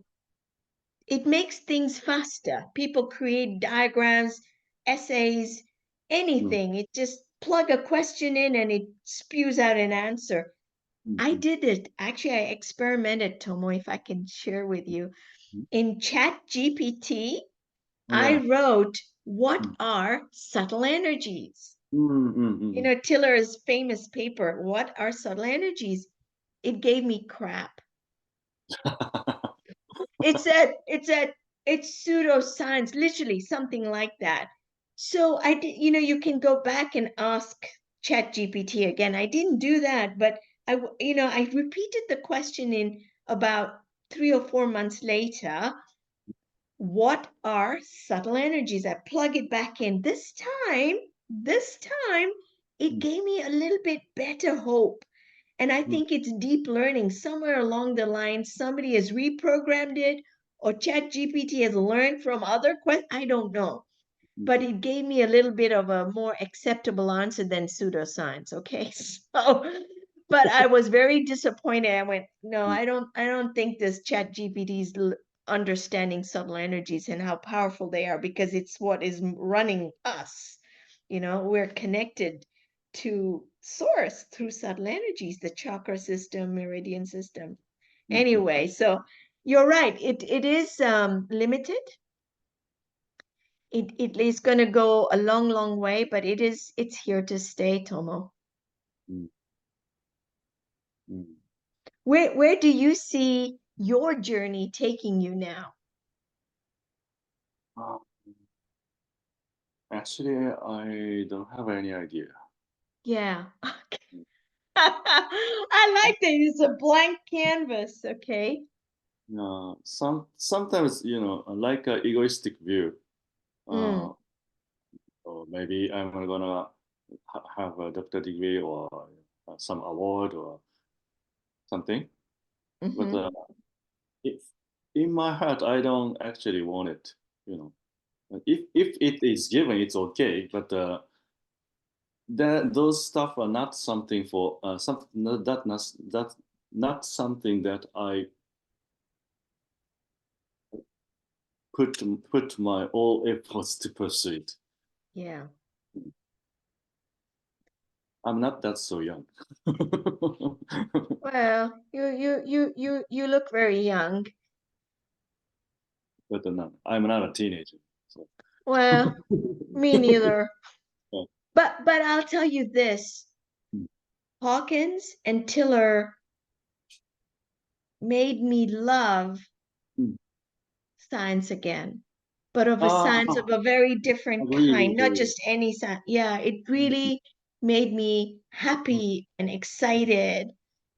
it makes things faster. People create diagrams, essays, mm, anything. It just plug a question in and it spews out an answer. mm, I mm, did it. Actually, I experimented, Tomo, if I can share with you. mm. In Chat GPT, I Yeah. wrote, what Mm, are subtle energies? mm, mm, mm. Tiller's famous paper, What Are Subtle Energies? It gave me crap. It's pseudoscience, literally something like that. So I did, you can go back and ask Chat GPT again. I didn't do that, but I repeated the question in about 3 or 4 months later. What are subtle energies? I plug it back in. This time, it Mm, gave me a little bit better hope. And I think it's deep learning. Somewhere along the line, somebody has reprogrammed it, or ChatGPT has learned from other questions. I don't know. But it gave me a little bit of a more acceptable answer than pseudoscience. Okay. So, but I was very disappointed. I went, no, I don't think this ChatGPT is understanding subtle energies and how powerful they are, because it's what is running us. We're connected to source through subtle energies, the chakra system, meridian system. Anyway, so you're right. It is limited. It is going to go a long, long way, but it's here to stay, Tomo. Mm. Mm. Where do you see your journey taking you now? Uh, Actually, I don't have any idea. Yeah. I like that. It's a blank canvas. Okay. Sometimes, like a egoistic view, uh, Mm, or maybe I'm gonna have a doctor degree or some award or something. But mm-hmm. if in my heart, I don't actually want it. You know, if it is given, it's okay. But those stuff are not something for something that not something that I put my all efforts to pursue it. Yeah. I'm not that so young. Well, you look very young. But no, I'm not a teenager. So. Well, me neither. Yeah. But I'll tell you this. Mm, Hawkins and Tiller made me love mm. science again, but of a science of Ah, a very different agree, kind, not agree. just any science. Yeah, it really made me Mm, happy and excited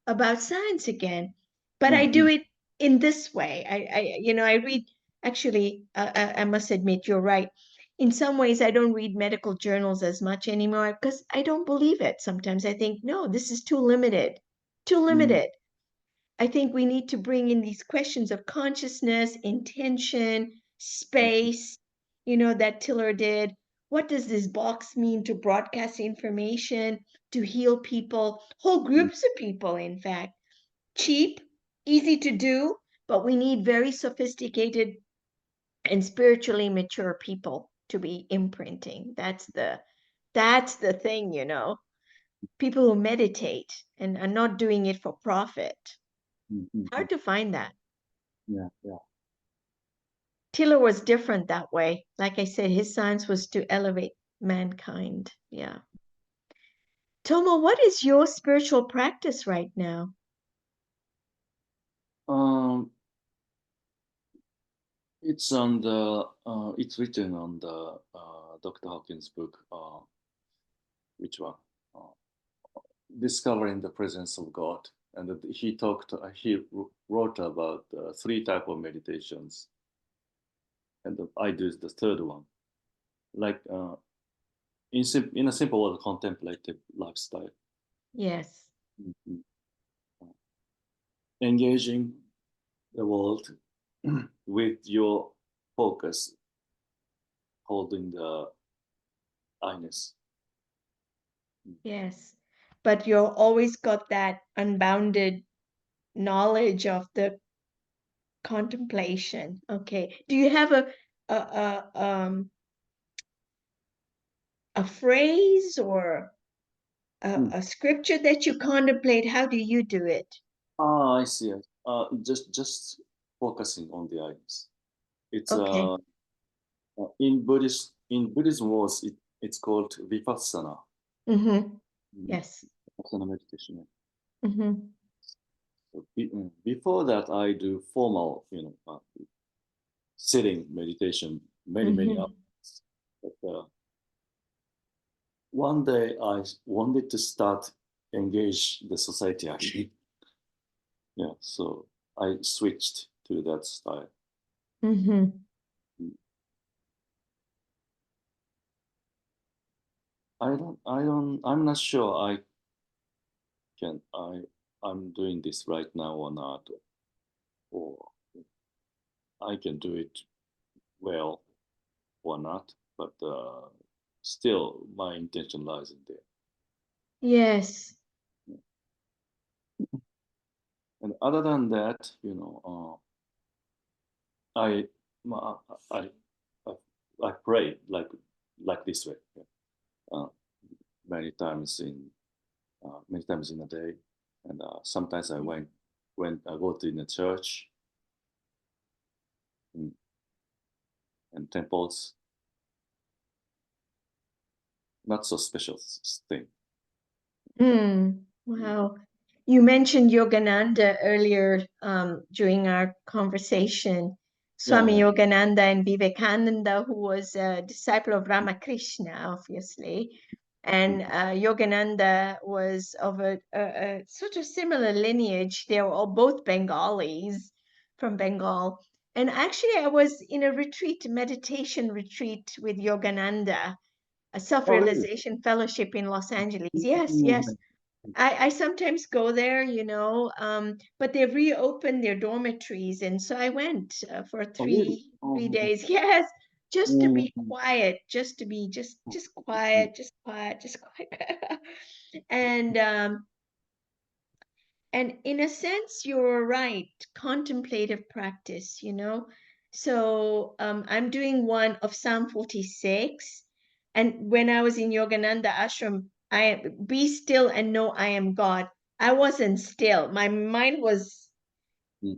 about science again. But I mm, do mm, it in this way. I read, actually, I must admit, you're right. In some ways, I don't read medical journals as much anymore because I don't believe it. Sometimes I think, no, this is too limited, too mm, limited. I think we need to bring in these questions of consciousness, intention, mm, space, that Tiller did. What does this box mean to broadcast information, to heal people, whole mm, groups of people, in fact? Cheap, easy to do, but we need very sophisticated and spiritually mature people to be imprinting. That's the thing. People who meditate and are not doing it for profit. mm. Hard to find that. Yeah, yeah. Tiller was different that way. Like I said, his science was to elevate mankind. Yeah. Tomo, what is your spiritual practice right now? Um, it's written on the Dr. Hawkins book. Which one? Uh, Discovering the presence of God, and he wrote about three type of meditations, and I do the third one, like in a simple word, contemplative lifestyle. Yes. Mhm. Engaging the world with your focus, holding the I-ness. Yes. But you're always got that unbounded knowledge of the contemplation. Okay. Do you have a a um a phrase or Mm. a scripture that you contemplate? How do you do it? Ah, I see. Just focusing on the I-ness. It's Okay. In Buddhism words, it's called vipassana. Mm-hmm. Mhm. Yes. Vipassana meditation. Mm-hmm. So before that, I do formal, sitting meditation, many Mm-hmm. hours. But one day I wanted to start engage the society again. Yeah, so I switched to that style. Mm-hmm. I'm not sure I can. I'm doing this right now or not, or I can do it well or not, but still my intention lies in there. Yes. And other than that, I ma- I I, I pray like this way, uh, many times in a day, and sometimes I went when I go to in a church and, and temples. Not so special thing. Wow. You mentioned Yogananda earlier during our conversation. Yeah, Swami yeah. Yogananda and Vivekananda, who was a disciple of Ramakrishna, obviously. And Yogananda was of a sort of similar lineage. They were all both Bengalis from Bengal. And actually, I was in a retreat, meditation retreat with Yogananda, a Oh, really? self-realization fellowship in Los Angeles. Yes, yes. Mm. I sometimes go there, but they've reopened their dormitories, and so I went for Oh, really? three Oh, days. Yes, just to mm, be quiet, just to be just quiet, just quiet, just quiet. And in a sense, you're right, contemplative practice, So I'm doing one of Psalm 46. And when I was in Yogananda ashram, I be still and know I am God. I wasn't still. My mind was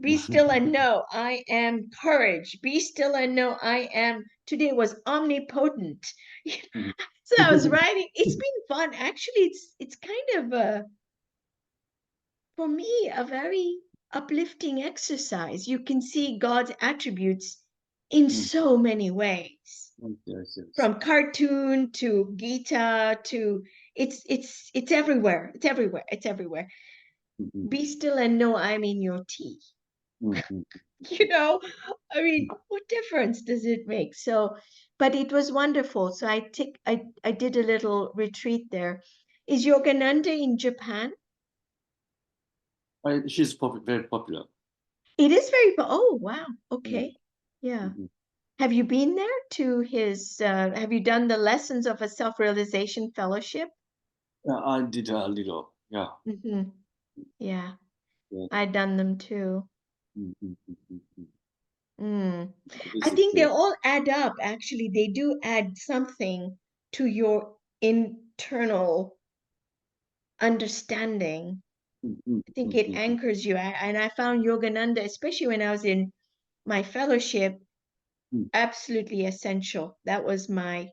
be still and know I am courage. Be still and know I am today was omnipotent. So I was writing. It's been fun. Actually, it's kind of for me, a very uplifting exercise. You can see God's attributes in Mm, so many ways, yes, yes. from cartoon to Gita to it's everywhere. It's everywhere. It's everywhere. Mm, Be still and know I'm in your tea. mm, mm, You know, I mean, what difference does it make? So, but it was wonderful. So I did a little retreat there. Is Yogananda in Japan? She's very popular. It is oh, wow. Yeah. Okay. Yeah. Mhm. Have you been there to his, have you done the lessons of a self-realization fellowship? Yeah, I did a little. Yeah. Hmm. Yeah, Yeah. I done them too. Mm, mm, mm, mm, mm. Mm. I This is think they all add up. Actually, they do add something to your internal understanding. mm, mm, I think mm, it mm, mm, anchors you. And I found Yogananda, especially when I was in my fellowship, mm, absolutely essential. That was my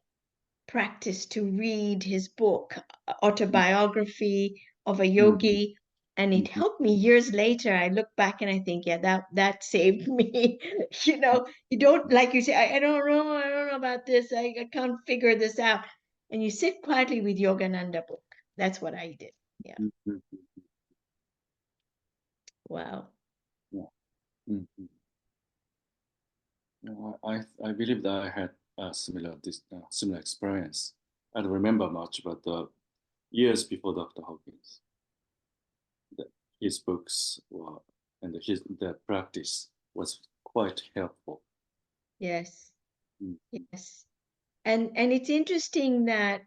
practice to read his book, Autobiography of a mm, mm, Yogi, and it mm, helped me years later. I look back and I think, yeah, that saved me. You don't like you say, I don't know about this. I can't figure this out. And you sit quietly with Yogananda book. That's what I did. Yeah. mm, mm, mm. Wow. Yeah. Mm, mm. I believe that I had a similar experience. I don't remember much, but years before Dr. Hawkins, the, his books were and the practice was quite helpful. Yes. Mm, Yes. And it's interesting that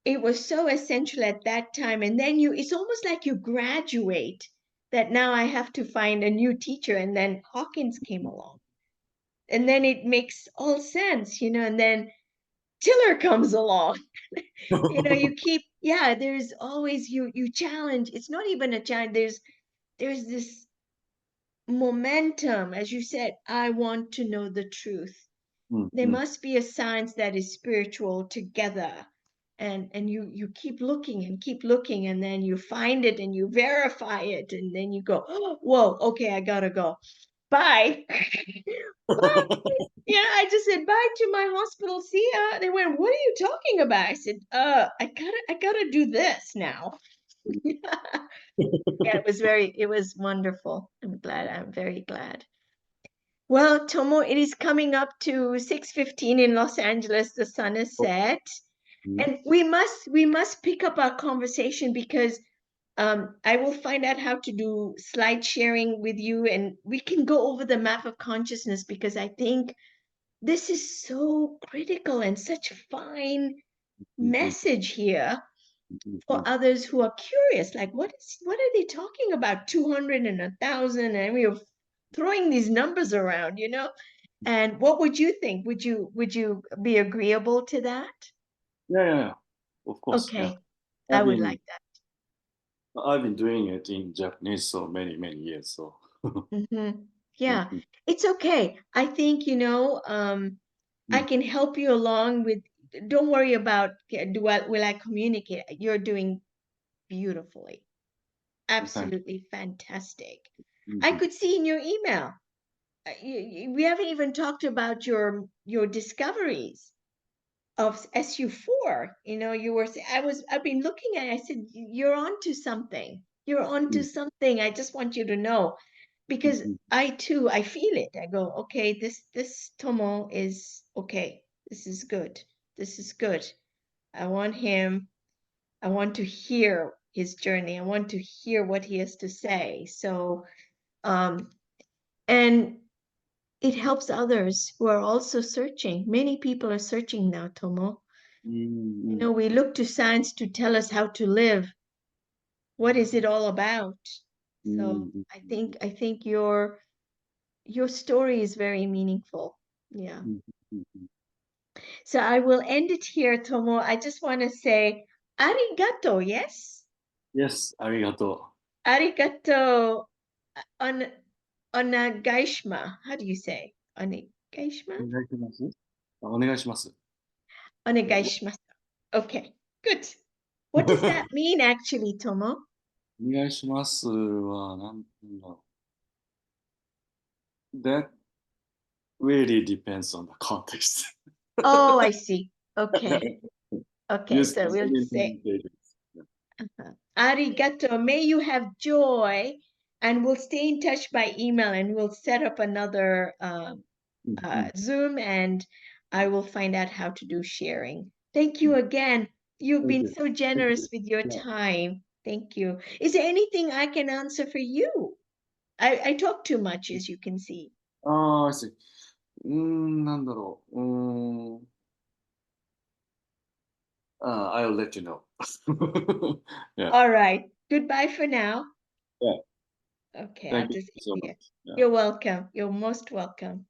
it was so essential at that time. And then it's almost like you graduate, that now I have to find a new teacher. And then Hawkins came along. And then it makes all sense, and then Tiller comes along. You keep, yeah, there's always you challenge. It's not even a challenge. There's this momentum, as you said, I want to know the truth. mm, There mm, must be a science that is spiritual together, and you keep looking and keep looking, and then you find it and you verify it, and then you go, oh, whoa, okay, I gotta go, bye. Bye. I just said bye to my hospital, see ya. They went, what are you talking about? I said, I gotta do this now. Yeah, it was wonderful. I'm very glad. Well, Tomo, it is coming up to 6:15 in Los Angeles. The sun is set. mm, And we must pick up our conversation, because I will find out how to do slide sharing with you, and we can go over the map of consciousness, because I think this is so critical and such a fine message here for others who are curious. Like, what are they talking about? 200 and 1,000, and we're throwing these numbers around, you know? And what would you think? Would you be agreeable to that? Yeah. Of course. Yeah. Okay, I would like I've been doing it in Japanese so many years. So. that. Yeah, Mhm. it's okay. I think, I Mm. can help you along with, don't worry about, will I communicate? You're doing beautifully. Thank Absolutely fantastic. you. I Mhm. could see in your email. We haven't even talked about your discoveries of SU4. I've been looking at it. I said, you're onto something. You're onto Mm. something. I just want you to know, because Mhm. I too, I feel it. I go, okay, this Tomo is okay. This is good. This is good. I want him. I want to hear his journey. I want to hear what he has to say. So, and it helps others who are also searching. Many people are searching now, Tomo. Mm. We look to science to tell us how to live. What is it all about? So Mm. I think your story is very meaningful. Yeah. Mm. Mm. So I will end it here, Tomo. I just want to say arigato, yes? Yes, ありがと Arigato on onagaishima. How do you say? Onagaishima? う。お願いします。お願いします。お Onegaishimasu. Okay, good. What does that mean actually, Tomo? 願いしますは、なんだろう。That really depends on the context. Oh, I see. Okay. Okay, Use so we'll many say occasions. arigato. May you have joy, and we'll stay in touch by email, and we'll set up another Mhm. Zoom, and I will find out how to do sharing. Thank you again. You've Thank been you. so Thank you. generous with your Yeah. time. Thank you. Is there anything I can answer for you? I talk too much, as you can see. ああ、I see. なんだろう。I'll let you know. Yeah. All right. Goodbye for now. Yeah. Okay, I'll Thank you just so end here. much. Yeah. You're welcome. You're most welcome.